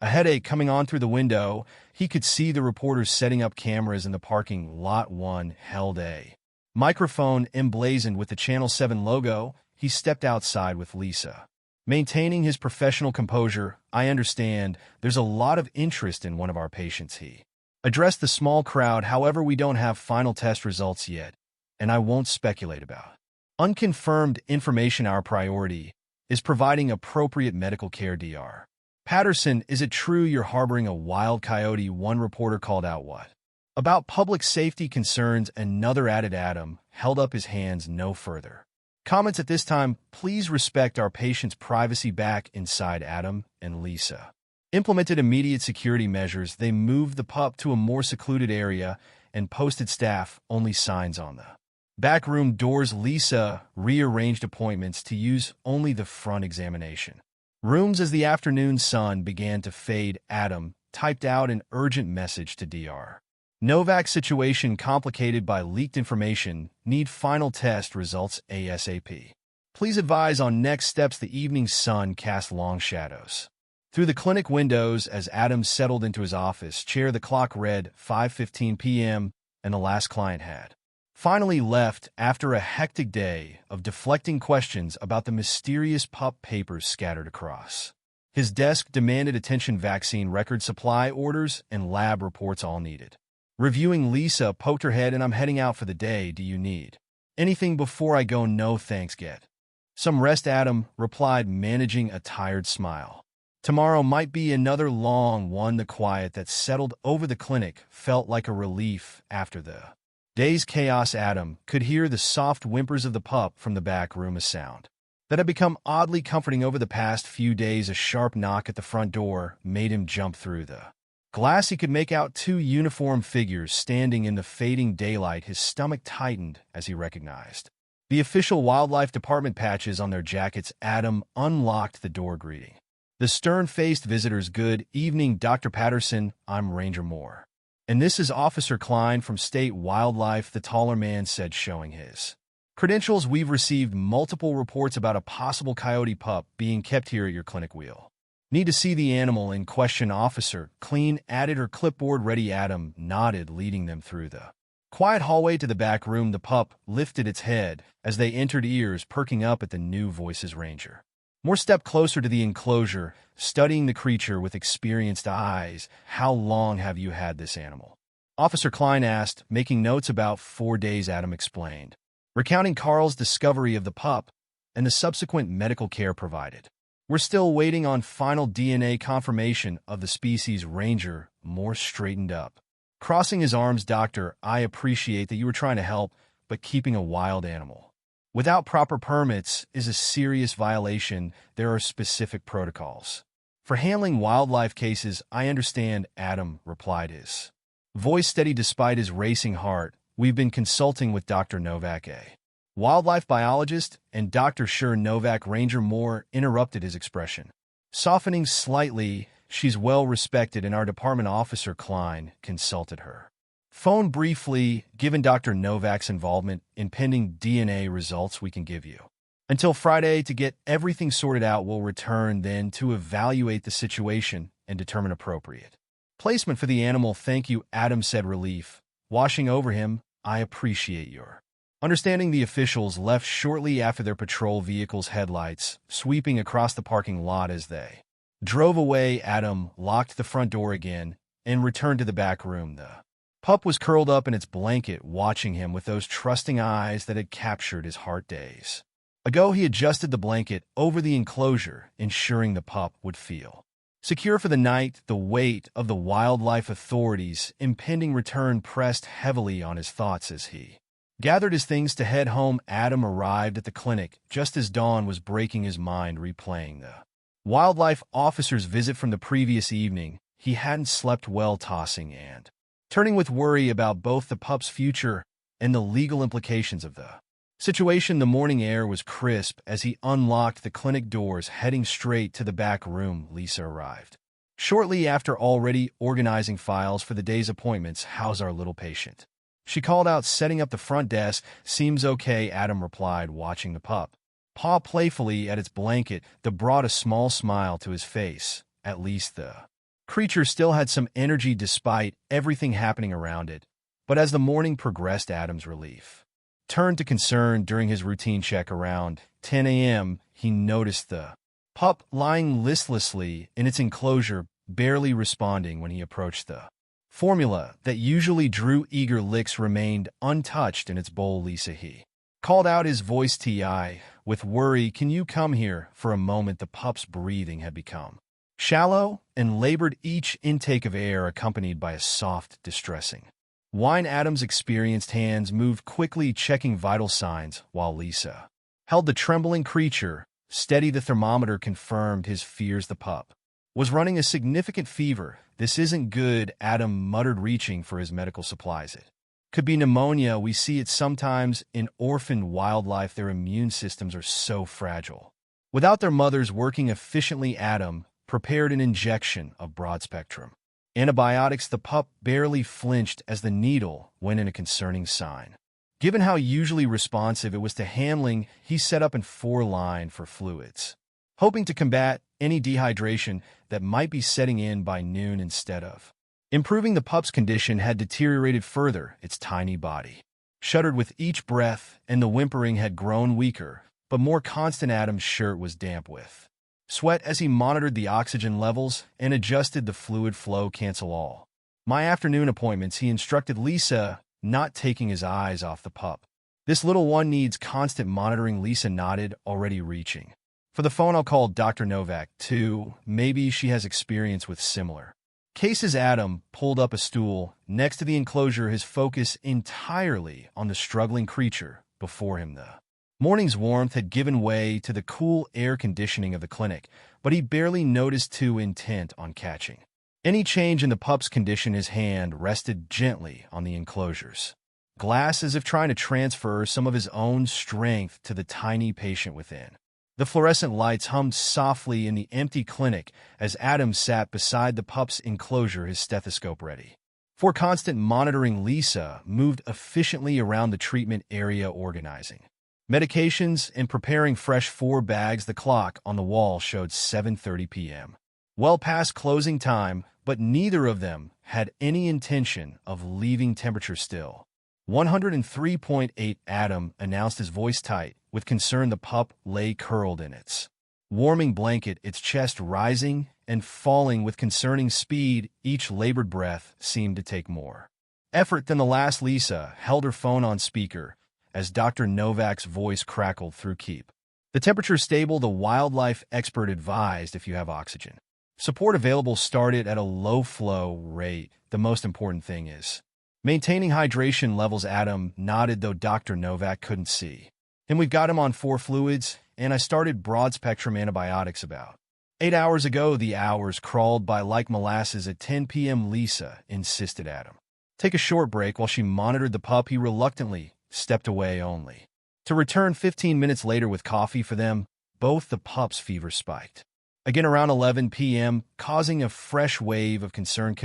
a headache coming on through the window. He could see the reporters setting up cameras in the parking lot. One held a microphone emblazoned with the Channel 7 logo. He stepped outside with Lisa, maintaining his professional composure. I understand there's a lot of interest in one of our patients. He addressed the small crowd. However, we don't have final test results yet, and I won't speculate about unconfirmed information. Our priority is providing appropriate medical care. Dr. Patterson, is it true you're harboring a wild coyote? One reporter called out. What about public safety concerns? Another added. Adam held up his hands. No further comments at this time. Please respect our patient's privacy. Back inside, Adam and Lisa implemented immediate security measures. They moved the pup to a more secluded area and posted staff-only signs on the back room doors. Lisa rearranged appointments to use only the front examination rooms. As the afternoon sun began to fade, Adam typed out an urgent message to Dr. Novak. Situation complicated by leaked information. Need final test results ASAP. Please advise on next steps. The evening sun cast long shadows Through the clinic windows, as Adam settled into his office chair, the clock read 5:15 p.m., and the last client had finally left after a hectic day of deflecting questions about the mysterious pup papers scattered across. His desk demanded attention: vaccine record, supply orders, and lab reports all needed. Reviewing, Lisa poked her head. "And I'm heading out for the day. Do you need anything before I go?" "No, thanks. Get some rest," Adam replied, managing a tired smile. Tomorrow might be another long one. The quiet that settled over the clinic felt like a relief after the day's chaos. Adam could hear the soft whimpers of the pup from the back room, a sound that had become oddly comforting over the past few days. A sharp knock at the front door made him jump through the glass. He could make out two uniformed figures standing in the fading daylight. His stomach tightened as he recognized the official wildlife department patches on their jackets. Adam unlocked the door, greeting the stern-faced visitors. "Good evening, Dr. Patterson. I'm Ranger Moore, and this is Officer Klein from State Wildlife," the taller man said, showing his credentials. "We've received multiple reports about a possible coyote pup being kept here at your clinic. We'll need to see the animal in question." Officer Klein added, her clipboard ready. Adam nodded, leading them through the quiet hallway to the back room. The pup lifted its head as they entered, ears perking up at the new voices. Ranger Moore stepped closer to the enclosure, studying the creature with experienced eyes. "How long have you had this animal?" Officer Klein asked, making notes. "About 4 days," Adam explained, recounting Carl's discovery of the pup and the subsequent medical care provided. "We're still waiting on final DNA confirmation of the species." Ranger Moore straightened up, crossing his arms. "Doctor, I appreciate that you were trying to help, but keeping a wild animal without proper permits is a serious violation. There are specific protocols for handling wildlife cases." "I understand," Adam replied, his voice steady despite his racing heart. "We've been consulting with Dr. Novak, a wildlife biologist, and Dr. Sure Novak." Ranger Moore interrupted, his expression softening slightly. "She's well respected in our department." Officer Klein consulted her phone briefly. "Given Dr. Novak's involvement in pending DNA results, we can give you until Friday to get everything sorted out. We'll return then to evaluate the situation and determine appropriate placement for the animal." "Thank you," Adam said, relief washing over him. "I appreciate your understanding." The officials left shortly after, their patrol vehicle's headlights sweeping across the parking lot. As they drove away, Adam locked the front door again and returned to the back room. The pup was curled up in its blanket, watching him with those trusting eyes that had captured his heart days ago. He adjusted the blanket over the enclosure, ensuring the pup would feel secure for the night. The weight of the wildlife authorities' impending return pressed heavily on his thoughts as he gathered his things to head home. Adam arrived at the clinic just as dawn was breaking, his mind replaying the wildlife officer's visit from the previous evening. He hadn't slept well, tossing and turning with worry about both the pup's future and the legal implications of the situation. The morning air was crisp as he unlocked the clinic doors, heading straight to the back room. Lisa arrived shortly after, already organizing files for the day's appointments. "How's our little patient?" she called out, setting up the front desk. "Seems okay," Adam replied, watching the pup paw playfully at its blanket. That brought a small smile to his face. At least the creature still had some energy despite everything happening around it. But as the morning progressed, Adam's relief turned to concern. During his routine check around 10 a.m., he noticed the pup lying listlessly in its enclosure, barely responding when he approached. The formula that usually drew eager licks remained untouched in its bowl. "Lisa," he called out, his voice ti with worry, "can you come here for a moment?" The pup's breathing had become shallow and labored, each intake of air accompanied by a soft, distressing whine. Adam's experienced hands moved quickly, checking vital signs, while Lisa held the trembling creature steady. The thermometer confirmed his fears. The pup was running a significant fever. "This isn't good," Adam muttered, reaching for his medical supplies. "It could be pneumonia. We see it sometimes in orphaned wildlife. Their immune systems are so fragile without their mothers working efficiently." Adam prepared an injection of broad-spectrum antibiotics. The pup barely flinched as the needle went in, a concerning sign. Given how usually responsive it was to handling, he set up in 4-line for fluids, hoping to combat any dehydration that might be setting in by noon instead of. Improving the pup's condition had deteriorated further. Its tiny body shuddered with each breath, and the whimpering had grown weaker, but more constant. Adam's shirt was damp with sweat as he monitored the oxygen levels and adjusted the fluid flow. Cancel all my afternoon appointments, he instructed Lisa, not taking his eyes off the pup. This little one needs constant monitoring. Lisa nodded, already reaching for the phone. I'll call Dr. Novak, too. Maybe she has experience with similar cases. Adam pulled up a stool next to the enclosure, his focus entirely on the struggling creature before him. The morning's warmth had given way to the cool air conditioning of the clinic, but he barely noticed, too intent on catching any change in the pup's condition. His hand rested gently on the enclosure's glass, as if trying to transfer some of his own strength to the tiny patient within. The fluorescent lights hummed softly in the empty clinic as Adam sat beside the pup's enclosure, his stethoscope ready for constant monitoring. Lisa moved efficiently around the treatment area, organizing medications and preparing fresh 4 bags. The clock on the wall showed 7:30 p.m. Well past closing time, but neither of them had any intention of leaving. Temperature still 103.8, Adam announced, his voice tight with concern. The pup lay curled in its warming blanket, its chest rising and falling with concerning speed. Each labored breath seemed to take more effort than the last. Lisa held her phone on speaker as Dr. Novak's voice crackled through. Keep the temperature stable, the wildlife expert advised. If you have oxygen support available, start it at a low flow rate. The most important thing is maintaining hydration levels. Adam nodded, though Dr. Novak couldn't see him. We've got him on 4 fluids, and I started broad-spectrum antibiotics about 8 hours ago. The hours crawled by like molasses. At 10 p.m., Lisa insisted Adam take a short break while she monitored the pup. He reluctantly stepped away, only to return 15 minutes later with coffee for them. Both the pup's fever spiked again around 11 p.m., causing a fresh wave of concern.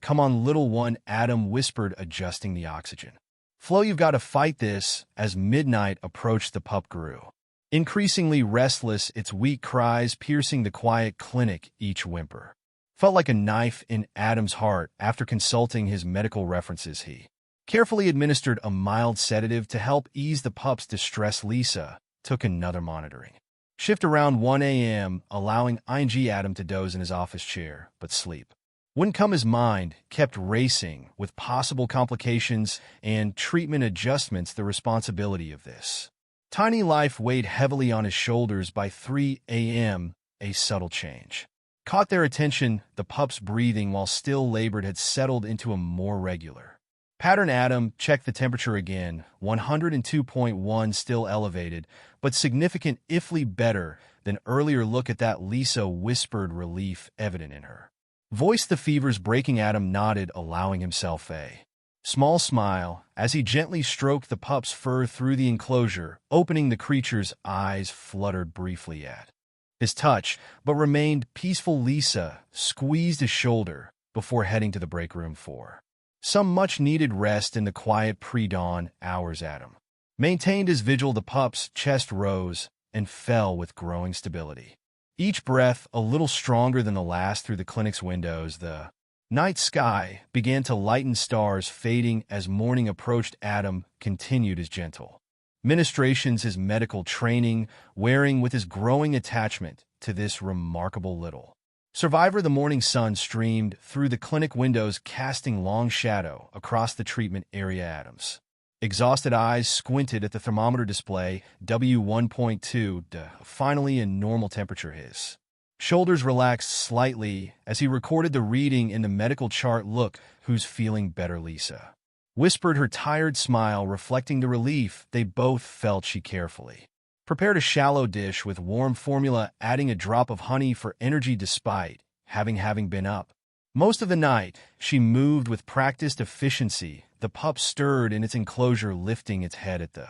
Come on, little one, Adam whispered, adjusting the oxygen flow. You've got to fight this. As midnight approached, the pup grew increasingly restless, its weak cries piercing the quiet clinic. Each whimper felt like a knife in Adam's heart. After consulting his medical references, he carefully administered a mild sedative to help ease the pup's distress. Lisa took another monitoring shift around 1 a.m., allowing Adam to doze in his office chair, but sleep wouldn't come. His mind kept racing with possible complications and treatment adjustments. The responsibility of this tiny life weighed heavily on his shoulders. By 3 a.m., a subtle change caught their attention. The pup's breathing, while still labored, had settled into a more regular pattern. Adam checked the temperature again, 102.1, still elevated, but significantly better than earlier. Look at that, Lisa whispered, relief evident in her voice. The fever's breaking. Adam nodded, allowing himself a small smile as he gently stroked the pup's fur through the enclosure, opening. The creature's eyes fluttered briefly at his touch, but remained peaceful. Lisa squeezed his shoulder before heading to the break room for some much-needed rest. In the quiet pre-dawn hours, Adam maintained his vigil. The pup's chest rose and fell with growing stability, each breath a little stronger than the last. Through the clinic's windows, the night sky began to lighten, stars fading as morning approached. Adam continued his gentle ministrations, his medical training wearing with his growing attachment to this remarkable little survivor. The morning sun streamed through the clinic windows, casting long shadow across the treatment area. Adam's exhausted eyes squinted at the thermometer display, W1.2, finally in normal temperature. His shoulders relaxed slightly as he recorded the reading in the medical chart. Look, who's feeling better, Lisa whispered, her tired smile reflecting the relief they both felt. She carefully prepared a shallow dish with warm formula, adding a drop of honey for energy. Despite having been up most of the night, she moved with practiced efficiency. The pup stirred in its enclosure, lifting its head at the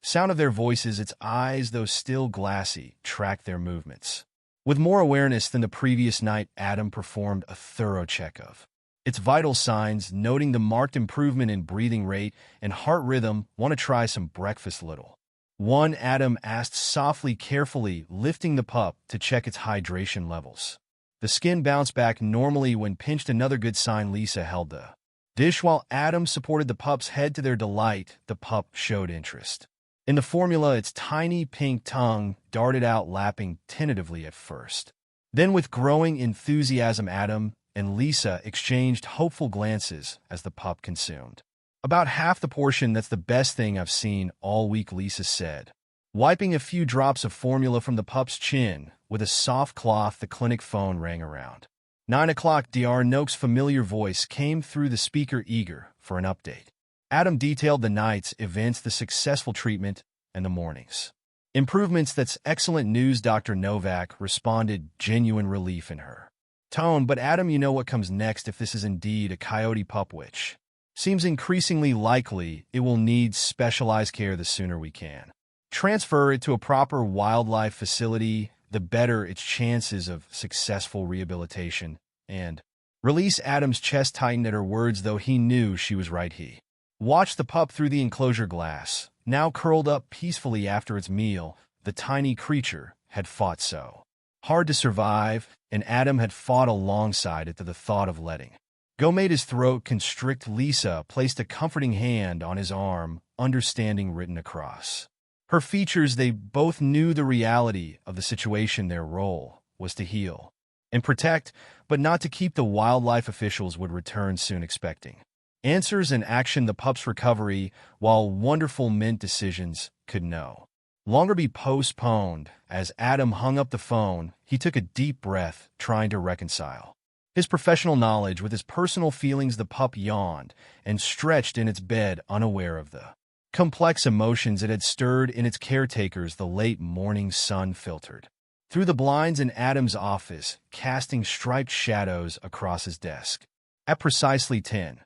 sound of their voices. Its eyes, though still glassy, tracked their movements with more awareness than the previous night. Adam performed a thorough check of its vital signs, noting the marked improvement in breathing rate and heart rhythm. Want to try some breakfast, little one? Adam asked softly, carefully lifting the pup to check its hydration levels. The skin bounced back normally when pinched, another good sign. Lisa held the dish while Adam supported the pup's head. To their delight, the pup showed interest in the formula. Its tiny pink tongue darted out, lapping tentatively at first. Then with growing enthusiasm, Adam and Lisa exchanged hopeful glances as the pup consumed about half the portion. That's the best thing I've seen all week, Lisa said, wiping a few drops of formula from the pup's chin with a soft cloth. The clinic phone rang around 9 o'clock. Dr. Noak's familiar voice came through the speaker, eager for an update. Adam detailed the night's events, the successful treatment, and the morning's improvements. That's excellent news, Dr. Novak responded, genuine relief in her tone. But Adam, you know what comes next. If this is indeed a coyote pup, which seems increasingly likely, it will need specialized care. The sooner we can transfer it to a proper wildlife facility, the better its chances of successful rehabilitation and release. Adam's chest tightened at her words, though he knew she was right. He watched the pup through the enclosure glass. Now curled up peacefully after its meal, the tiny creature had fought so hard to survive, and Adam had fought alongside it. To the thought of letting go made his throat constrict. Lisa placed a comforting hand on his arm, understanding written across her features. They both knew the reality of the situation. Their role was to heal and protect, but not to keep. The wildlife officials would return soon, expecting answers and action. The pup's recovery, while wonderful, meant decisions could no longer be postponed. As Adam hung up the phone, he took a deep breath, trying to reconcile his professional knowledge with his personal feelings. The pup yawned and stretched in its bed, unaware of the complex emotions it had stirred in its caretakers. The late morning sun filtered through the blinds in Adam's office, casting striped shadows across his desk. At precisely 10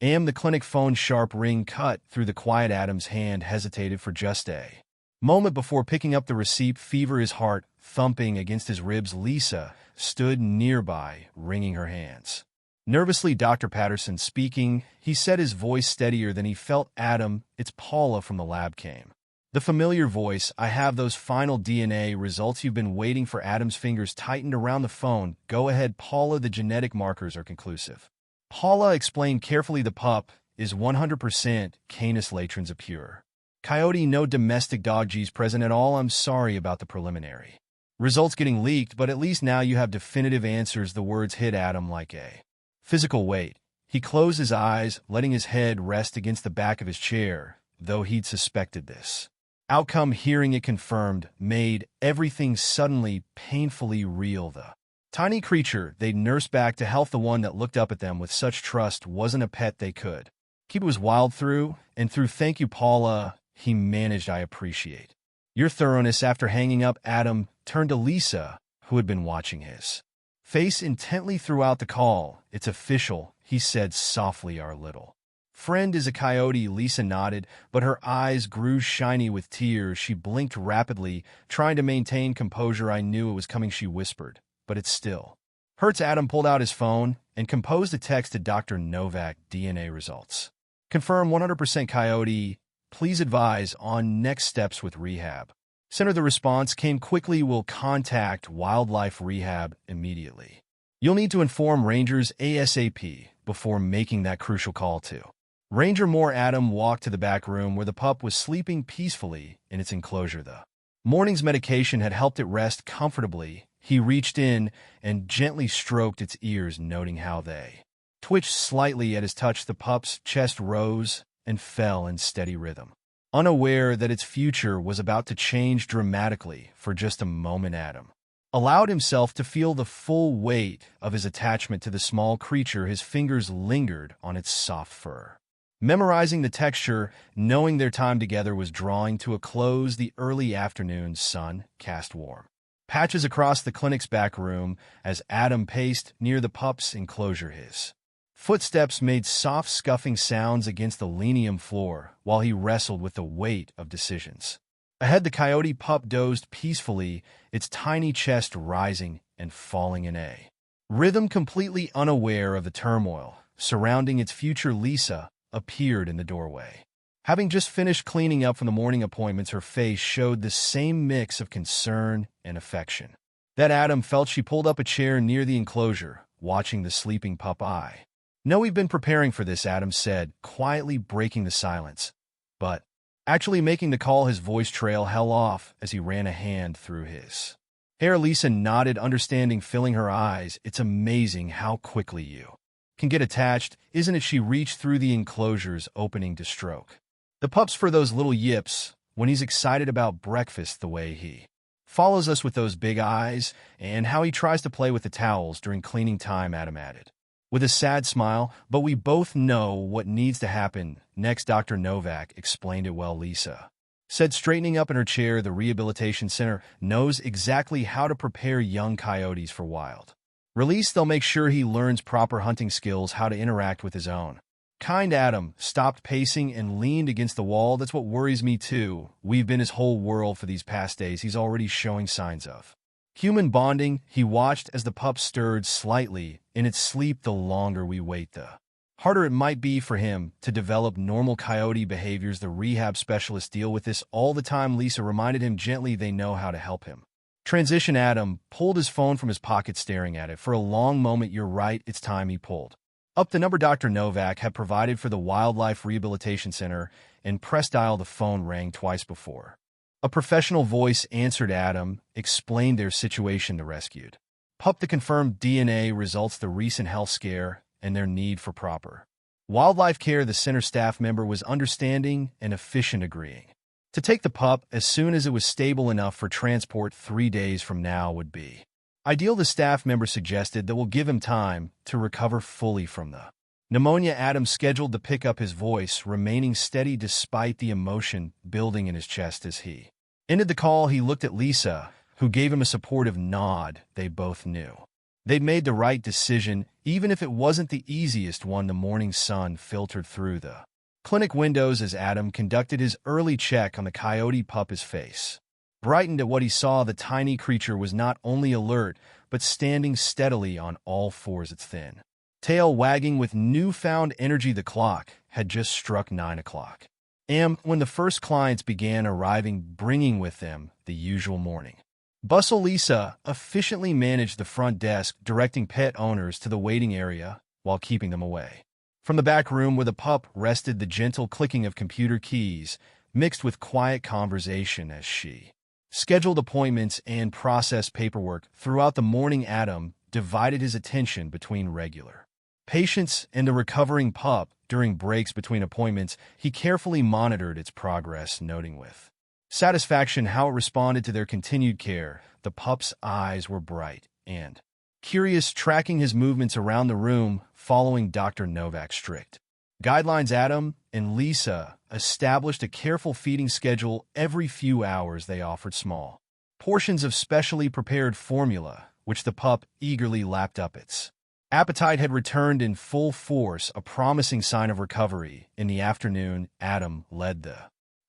a.m., the clinic phone's sharp ring cut through the quiet. Adam's hand hesitated for just a moment before picking up the receipt, fever, his heart thumping against his ribs. Lisa stood nearby, wringing her hands nervously. Dr. Patterson speaking, he said, his voice steadier than he felt. Adam, it's Paula from the lab, came the familiar voice. I have those final DNA results you've been waiting for. Adam's fingers tightened around the phone. Go ahead, Paula, the genetic markers are conclusive. Paula explained carefully, the pup is 100% Canis latrans, a pure coyote, no domestic dog G's present at all. I'm sorry about the preliminary results getting leaked, but at least now you have definitive answers. The words hit Adam like a physical weight. He closed his eyes, letting his head rest against the back of his chair, though he'd suspected this outcome. Hearing it confirmed made everything suddenly painfully real. The tiny creature they'd nursed back to health, the one that looked up at them with such trust, wasn't a pet they could keep. It was wild through and through. Thank you, Paula, he managed. I appreciate your thoroughness. After hanging up, Adam turned to Lisa, who had been watching his face intently throughout the call. It's official, he said softly. Our little friend is a coyote. Lisa nodded, but her eyes grew shiny with tears. She blinked rapidly, trying to maintain composure. I knew it was coming, she whispered, but it still hurts. Adam pulled out his phone and composed a text to Dr. Novak. DNA results confirm 100% coyote. Please advise on next steps with rehab center. The response came quickly. Will contact wildlife rehab immediately. You'll need to inform rangers ASAP before making that crucial call to Ranger Moore. Adam walked to the back room where the pup was sleeping peacefully in its enclosure. The morning's medication had helped it rest comfortably. He reached in and gently stroked its ears, noting how they twitched slightly at his touch. The pup's chest rose and fell in steady rhythm. Unaware that its future was about to change dramatically, for just a moment Adam allowed himself to feel the full weight of his attachment to the small creature. His fingers lingered on its soft fur, memorizing the texture, knowing their time together was drawing to a close. The early afternoon sun cast warm patches across the clinic's back room as Adam paced near the pup's enclosure. His footsteps made soft scuffing sounds against the linoleum floor while he wrestled with the weight of decisions ahead. The coyote pup dozed peacefully, its tiny chest rising and falling in a rhythm, completely unaware of the turmoil surrounding its future. Lisa appeared in the doorway, having just finished cleaning up from the morning appointments. Her face showed the same mix of concern and affection That Adam felt she pulled up a chair near the enclosure, watching the sleeping pup eye. "No, we've been preparing for this," Adam said, quietly breaking the silence. But, actually making the call, his voice trail hell off as he ran a hand through his hair. Lisa nodded, understanding filling her eyes. "It's amazing how quickly you can get attached, isn't it?" She reached through the enclosure's opening to stroke the pups for those little yips when he's excited about breakfast, the way he follows us with those big eyes, and how he tries to play with the towels during cleaning time," Adam added, with a sad smile. "But we both know what needs to happen next." Dr. Novak explained it well, Lisa said, straightening up in her chair. "The rehabilitation center knows exactly how to prepare young coyotes for wild release. They'll make sure he learns proper hunting skills, how to interact with his own kind." Adam stopped pacing and leaned against the wall. "That's what worries me too. We've been his whole world for these past days. He's already showing signs of human bonding." He watched as the pup stirred slightly in its sleep. "The longer we wait, the harder it might be for him to develop normal coyote behaviors. The rehab specialists deal with this all the time," Lisa reminded him gently. "They know how to help him transition." Adam pulled his phone from his pocket, staring at it for a long moment. "You're right, it's time." He pulled up the number Dr. Novak had provided for the Wildlife Rehabilitation Center and pressed dial. The phone rang twice before a professional voice answered. Adam explained their situation: the rescued pup, the confirmed DNA results, the recent health scare, and their need for proper wildlife care. The center staff member was understanding and efficient, agreeing to take the pup as soon as it was stable enough for transport. 3 days from now would be ideal, the staff member suggested. That will give him time to recover fully from the pneumonia. Adam scheduled to pick up, his voice remaining steady despite the emotion building in his chest. As he ended the call, he looked at Lisa, who gave him a supportive nod. They both knew they'd made the right decision, even if it wasn't the easiest one. The morning sun filtered through the clinic windows as Adam conducted his early check on the coyote pup. His face brightened at what he saw. The tiny creature was not only alert, but standing steadily on all fours, its thin tail wagging with newfound energy. The clock had just struck 9 o'clock a.m. when the first clients began arriving, bringing with them the usual morning bustle. Lisa efficiently managed the front desk, directing pet owners to the waiting area while keeping them away from the back room where the pup rested. The gentle clicking of computer keys mixed with quiet conversation as she scheduled appointments and processed paperwork. Throughout the morning, Adam divided his attention between regular patients and the recovering pup. During breaks between appointments, he carefully monitored its progress, noting with satisfaction how it responded to their continued care. The pup's eyes were bright and curious, tracking his movements around the room, following Dr. Novak's strict guidelines. Adam and Lisa established a careful feeding schedule. Every few hours, they offered small portions of specially prepared formula, which the pup eagerly lapped up. Its appetite had returned in full force, a promising sign of recovery. In the afternoon, Adam led the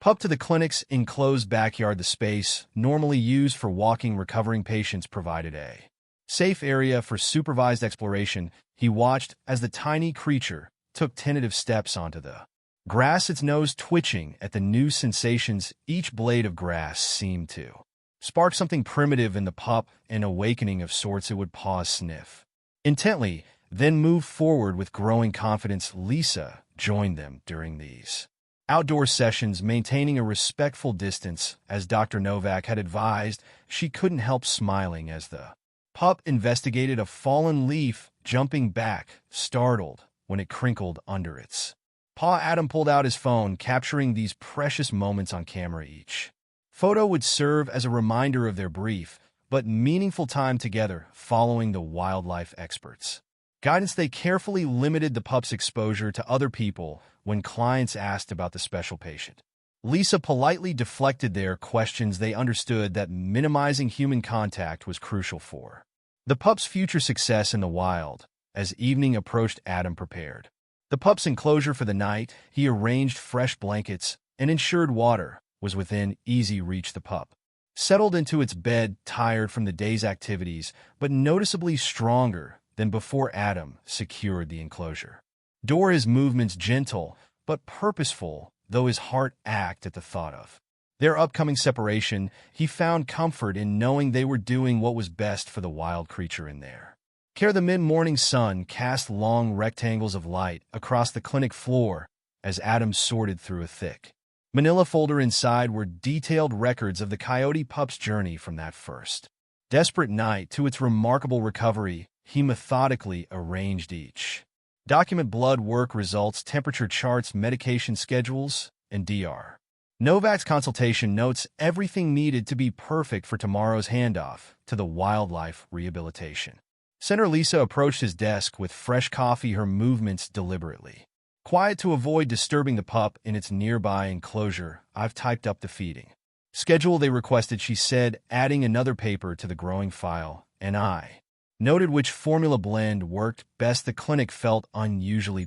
pup to the clinic's enclosed backyard. The space, normally used for walking recovering patients, provided a safe area for supervised exploration. He watched as the tiny creature took tentative steps onto the grass, its nose twitching at the new sensations. Each blade of grass seemed to spark something primitive in the pup, an awakening of sorts. It would pause, sniff intently, then move forward with growing confidence. Lisa joined them during these outdoor sessions, maintaining a respectful distance, as Dr. Novak had advised. She couldn't help smiling as the pup investigated a fallen leaf, jumping back, startled, when it crinkled under its paw. Adam pulled out his phone, capturing these precious moments on camera. Each photo would serve as a reminder of their brief but meaningful time together. Following the wildlife experts' guidance, they carefully limited the pup's exposure to other people. When clients asked about the special patient, Lisa politely deflected their questions. They understood that minimizing human contact was crucial for the pup's future success in the wild. As evening approached, Adam prepared the pup's enclosure for the night. He arranged fresh blankets and ensured water was within easy reach. The pup settled into its bed, tired from the day's activities, but noticeably stronger than before. Adam secured the enclosure door, his movements gentle but purposeful, though his heart ached at the thought of Their upcoming separation, he found comfort in knowing they were doing what was best for the wild creature in there. The mid-morning sun cast long rectangles of light across the clinic floor as Adam sorted through a thick manila folder. Inside were detailed records of the coyote pup's journey from that first desperate night to its remarkable recovery. He methodically arranged each document: blood work results, temperature charts, medication schedules, and Dr. Novak's consultation notes, everything needed to be perfect for tomorrow's handoff to the Wildlife Rehabilitation Center. Lisa approached his desk with fresh coffee, her movements deliberately quiet to avoid disturbing the pup in its nearby enclosure. I've typed up the feeding schedule they requested, she said, adding another paper to the growing file, and I noted which formula blend worked best. The clinic felt unusually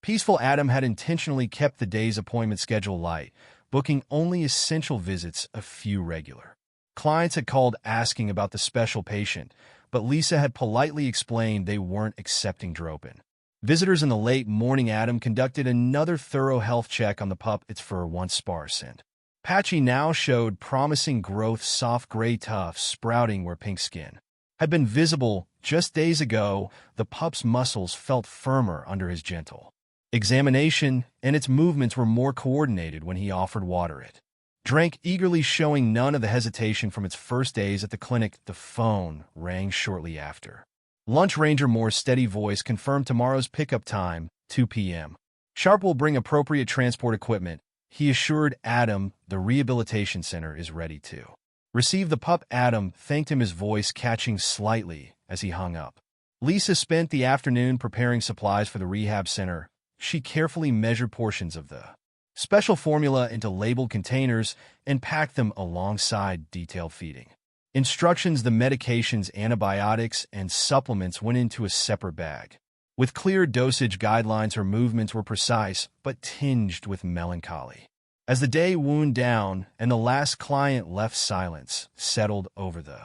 peaceful. Adam had intentionally kept the day's appointment schedule light, booking only essential visits. A few regular clients had called asking about the special patient, but Lisa had politely explained they weren't accepting drop-in visitors. In the late morning, Adam conducted another thorough health check on the pup. Its fur, once sparse and patchy, now showed promising growth, soft gray tufts sprouting where pink skin had been visible just days ago. The pup's muscles felt firmer under his gentle examination, and its movements were more coordinated when he offered water. It drank eagerly, showing none of the hesitation from its first days at the clinic. The phone rang shortly after lunch. Ranger Moore's steady voice confirmed tomorrow's pickup time, 2 p.m. Sharp. Will bring appropriate transport equipment, he assured Adam. The rehabilitation center is ready to receive the pup. Adam thanked him, his voice catching slightly as he hung up. Lisa spent the afternoon preparing supplies for the rehab center. She carefully measured portions of the special formula into labeled containers and packed them alongside detailed feeding instructions. The medications, antibiotics, and supplements went into a separate bag with clear dosage guidelines. Her movements were precise but tinged with melancholy. As the day wound down and the last client left, silence settled over the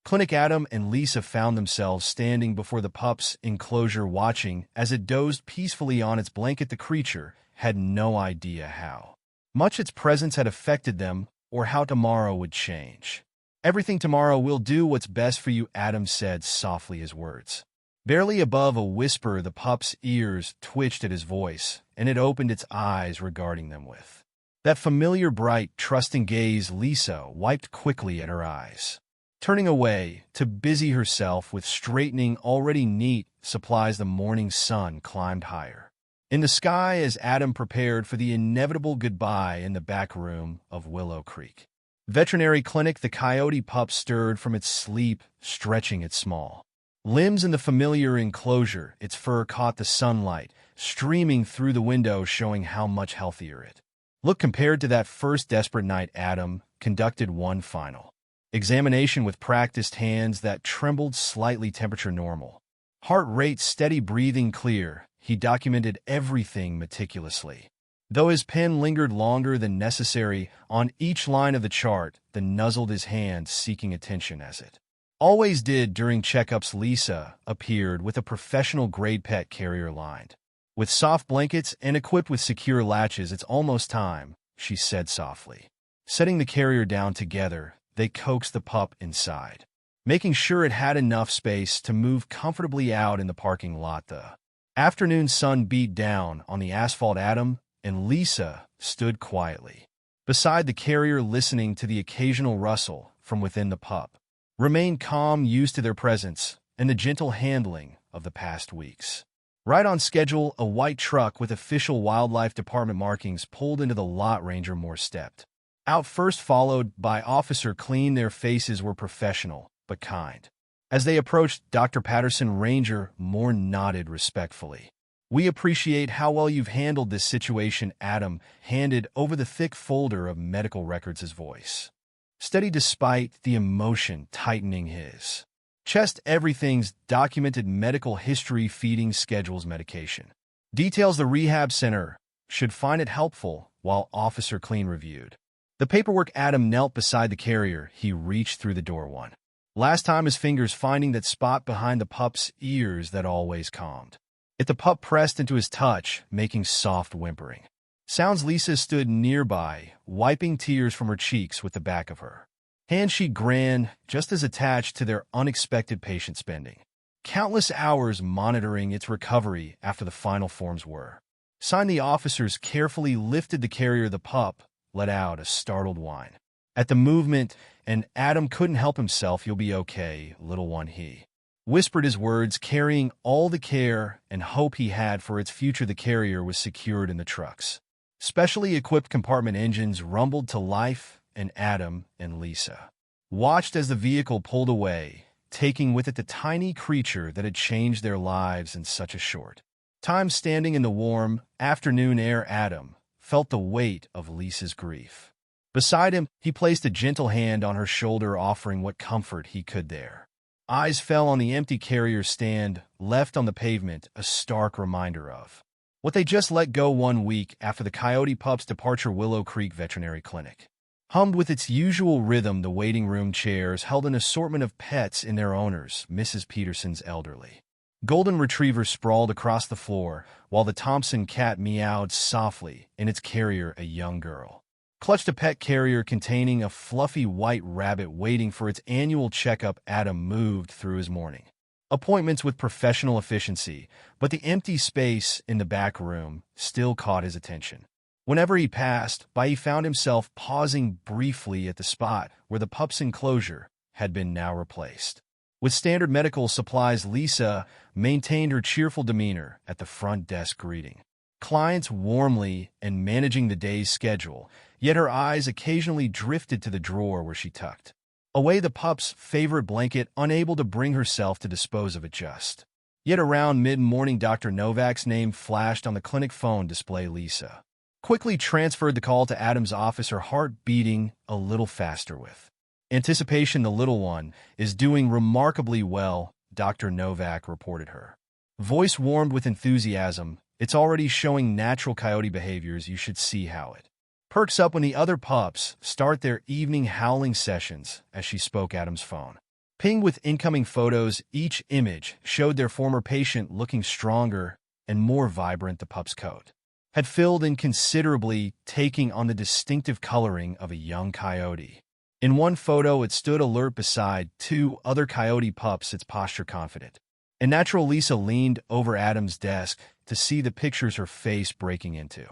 clinic. Adam and Lisa found themselves standing before the pup's enclosure, watching as it dozed peacefully on its blanket. The creature had no idea how much its presence had affected them or how tomorrow would change. Everything tomorrow will do what's best for you, Adam said softly, his words barely above a whisper. The pup's ears twitched at his voice, and it opened its eyes, regarding them with that familiar, bright, trusting gaze. Lisa wiped quickly at her eyes, turning away to busy herself with straightening already neat supplies. The morning sun climbed higher in the sky as Adam prepared for the inevitable goodbye. In the back room of Willow Creek Veterinary Clinic, the coyote pup stirred from its sleep, stretching its small limbs in the familiar enclosure. Its fur caught the sunlight streaming through the window, showing how much healthier it looked compared to that first desperate night. Adam conducted one final examination with practiced hands that trembled slightly. Temperature normal, heart rate steady, breathing clear. He documented everything meticulously, though his pen lingered longer than necessary on each line of the chart. Then nuzzled his hand, seeking attention as it always did during checkups. Lisa appeared with a professional-grade pet carrier lined with soft blankets and equipped with secure latches. It's almost time, she said softly. Setting the carrier down together, they coaxed the pup inside, making sure it had enough space to move comfortably out in the parking lot. The afternoon sun beat down on the asphalt. Adam and Lisa stood quietly beside the carrier, listening to the occasional rustle from within. The pup remained calm, used to their presence and the gentle handling of the past weeks. Right on schedule, a white truck with official Wildlife Department markings pulled into the lot. Ranger Moore stepped out first, followed by Officer Clean. Their faces were professional but kind. As they approached Dr. Patterson, Ranger Moore nodded respectfully. "We appreciate how well you've handled this situation." Adam handed over the thick folder of medical records, his voice steady despite the emotion tightening his chest. "Everything's documented: medical history, feeding schedules, medication details. The rehab center should find it helpful." While Officer Clean reviewed the paperwork, Adam knelt beside the carrier. He reached through the door one last time, his fingers finding that spot behind the pup's ears that always calmed it. The pup pressed into his touch, making soft whimpering Sounds Lisa stood nearby, wiping tears from her cheeks with the back of her hand. She grinned, just as attached to their unexpected patient spending. Countless hours monitoring its recovery after the final forms were signed. The officers carefully lifted the carrier. The pup let out a startled whine at the movement, and Adam couldn't help himself. "You'll be okay, little one," he whispered, his words carrying all the care and hope he had for its future. The carrier was secured in the truck's specially equipped compartment. Engines rumbled to life, and Adam and Lisa watched as the vehicle pulled away, taking with it the tiny creature that had changed their lives in such a short time. Standing in the warm afternoon air, Adam felt the weight of Lisa's grief. Beside him, he placed a gentle hand on her shoulder, offering what comfort he could. Their eyes fell on the empty carrier stand, left on the pavement, a stark reminder of what they just let go 1 week after the coyote pup's departure. Willow Creek Veterinary Clinic hummed with its usual rhythm. The waiting room chairs held an assortment of pets in their owners. Mrs. Peterson's elderly golden retriever sprawled across the floor, while the Thompson cat meowed softly in its carrier. A young girl clutched a pet carrier containing a fluffy white rabbit waiting for its annual checkup. Adam moved through his morning appointments with professional efficiency, but the empty space in the back room still caught his attention. Whenever he passed by, he found himself pausing briefly at the spot where the pup's enclosure had been now replaced with standard medical supplies. Lisa maintained her cheerful demeanor at the front desk, greeting clients warmly and managing the day's schedule, yet her eyes occasionally drifted to the drawer where she tucked away the pup's favorite blanket, unable to bring herself to dispose of it just yet. Around mid-morning, Dr. Novak's name flashed on the clinic phone display. Lisa quickly transferred the call to Adam's office, her heart beating a little faster with anticipation. "The little one is doing remarkably well," Dr. Novak reported, her voice warmed with enthusiasm. "It's already showing natural coyote behaviors. You should see how it perks up when the other pups start their evening howling sessions." As she spoke, Adam's phone pinged with incoming photos. Each image showed their former patient looking stronger and more vibrant. The pup's coat had filled in considerably, taking on the distinctive coloring of a young coyote. In one photo, it stood alert beside 2 other coyote pups, its posture confident and natural. Lisa leaned over Adam's desk to see the pictures, her face breaking into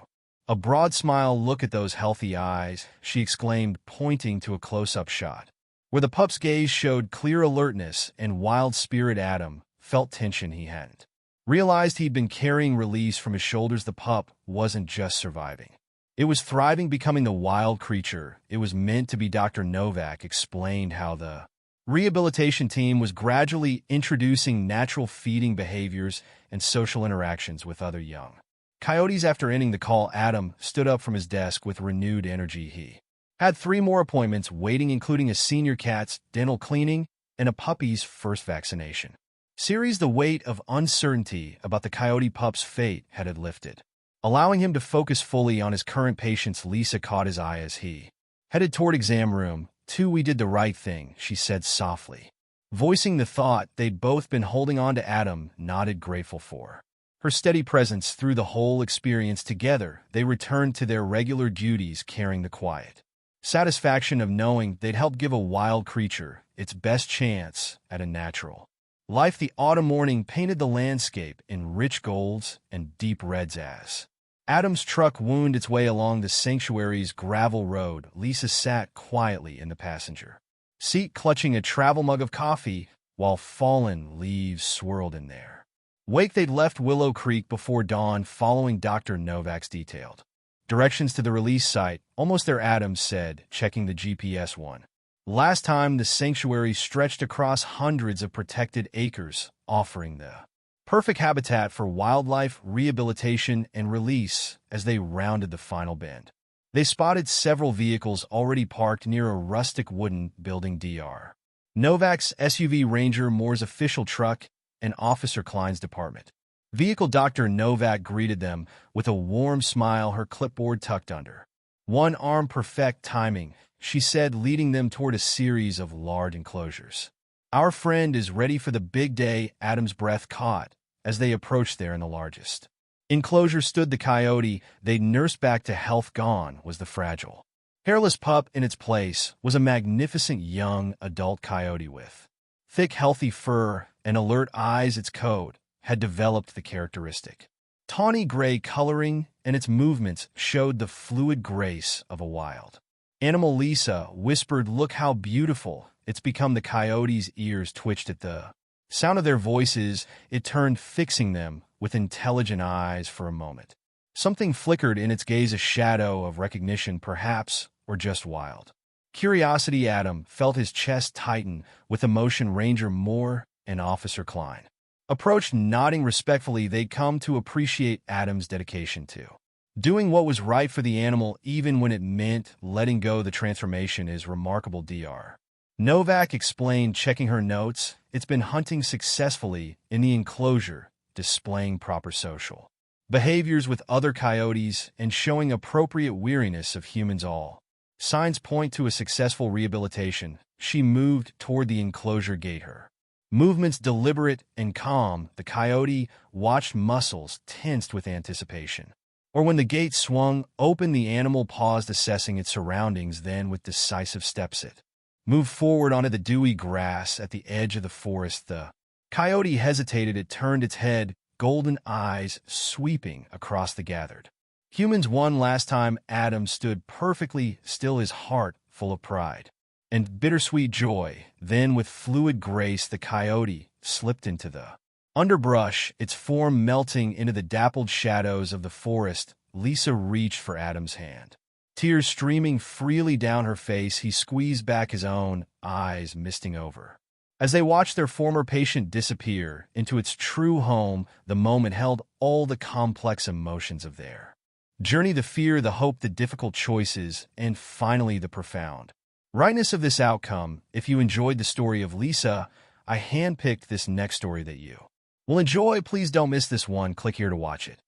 a broad smile. "Look at those healthy eyes," she exclaimed, pointing to a close-up shot where the pup's gaze showed clear alertness and wild spirit. Adam felt tension he hadn't realized he'd been carrying release from his shoulders. The pup wasn't just surviving. It was thriving, becoming the wild creature it was meant to be. Dr. Novak explained how the rehabilitation team was gradually introducing natural feeding behaviors and social interactions with other young coyotes. After ending the call, Adam stood up from his desk with renewed energy. He had 3 more appointments waiting, including a senior cat's dental cleaning and a puppy's first vaccination series. The weight of uncertainty about the coyote pup's fate had lifted, allowing him to focus fully on his current patients. Lisa caught his eye as he headed toward exam room 2. "We did the right thing," she said softly, voicing the thought they'd both been holding on to. Adam nodded, grateful for her steady presence through the whole experience. Together, they returned to their regular duties, carrying the quiet satisfaction of knowing they'd helped give a wild creature its best chance at a natural life. The autumn morning painted the landscape in rich golds and deep reds as Adam's truck wound its way along the sanctuary's gravel road. Lisa sat quietly in the passenger seat, clutching a travel mug of coffee, while fallen leaves swirled in their wake. They'd left Willow Creek before dawn, following Dr. Novak's detailed directions to the release site. "Almost there," Adam said, checking the GPS. "One last time." The sanctuary stretched across hundreds of protected acres, offering the perfect habitat for wildlife rehabilitation and release. As they rounded the final bend, they spotted several vehicles already parked near a rustic wooden building. Dr. Novak's SUV, Ranger, Moore's official truck, and Officer Klein's department vehicle. Dr. Novak greeted them with a warm smile, her clipboard tucked under one arm. "Perfect timing," she said, leading them toward a series of large enclosures. "Our friend is ready for the big day." Adam's breath caught as they approached there in the largest Enclosure stood the coyote they'd nursed back to health. Gone was the fragile, hairless pup. In its place was a magnificent young adult coyote with thick, healthy fur and alert eyes. Its coat had developed the characteristic tawny gray coloring, and its movements showed the fluid grace of a wild animal. Lisa whispered, "Look how beautiful it's become." The coyote's ears twitched at the sound of their voices. It turned, fixing them with intelligent eyes for a moment. Something flickered in its gaze, a shadow of recognition, perhaps, or just wild curiosity. Adam felt his chest tighten with emotion. Ranger Moore and Officer Klein approached, nodding respectfully. They'd come to appreciate Adam's dedication to doing what was right for the animal, even when it meant letting go. The transformation is remarkable, Dr. Novak explained, checking her notes. It's been hunting successfully in the enclosure, displaying proper social behaviors with other coyotes, and showing appropriate weariness of humans. All signs point to a successful rehabilitation. She moved toward the enclosure gate, her movements deliberate and calm. The coyote watched, muscles tensed with anticipation. Or when the gate swung open, the animal paused, assessing its surroundings. Then, with decisive steps, it moved forward onto the dewy grass at the edge of the forest. The coyote hesitated. It turned its head, golden eyes sweeping across the gathered humans. One last time, Adam stood perfectly still, his heart full of pride and bittersweet joy. Then, with fluid grace, the coyote slipped into the underbrush, its form melting into the dappled shadows of the forest. Lisa reached for Adam's hand, tears streaming freely down her face. He squeezed back, his own eyes misting over as they watched their former patient disappear into its true home. The moment held all the complex emotions of their journey: the fear, the hope, the difficult choices, and finally the profound rightness of this outcome. If you enjoyed the story of Lisa, I handpicked this next story that you will enjoy. Please don't miss this one. Click here to watch it.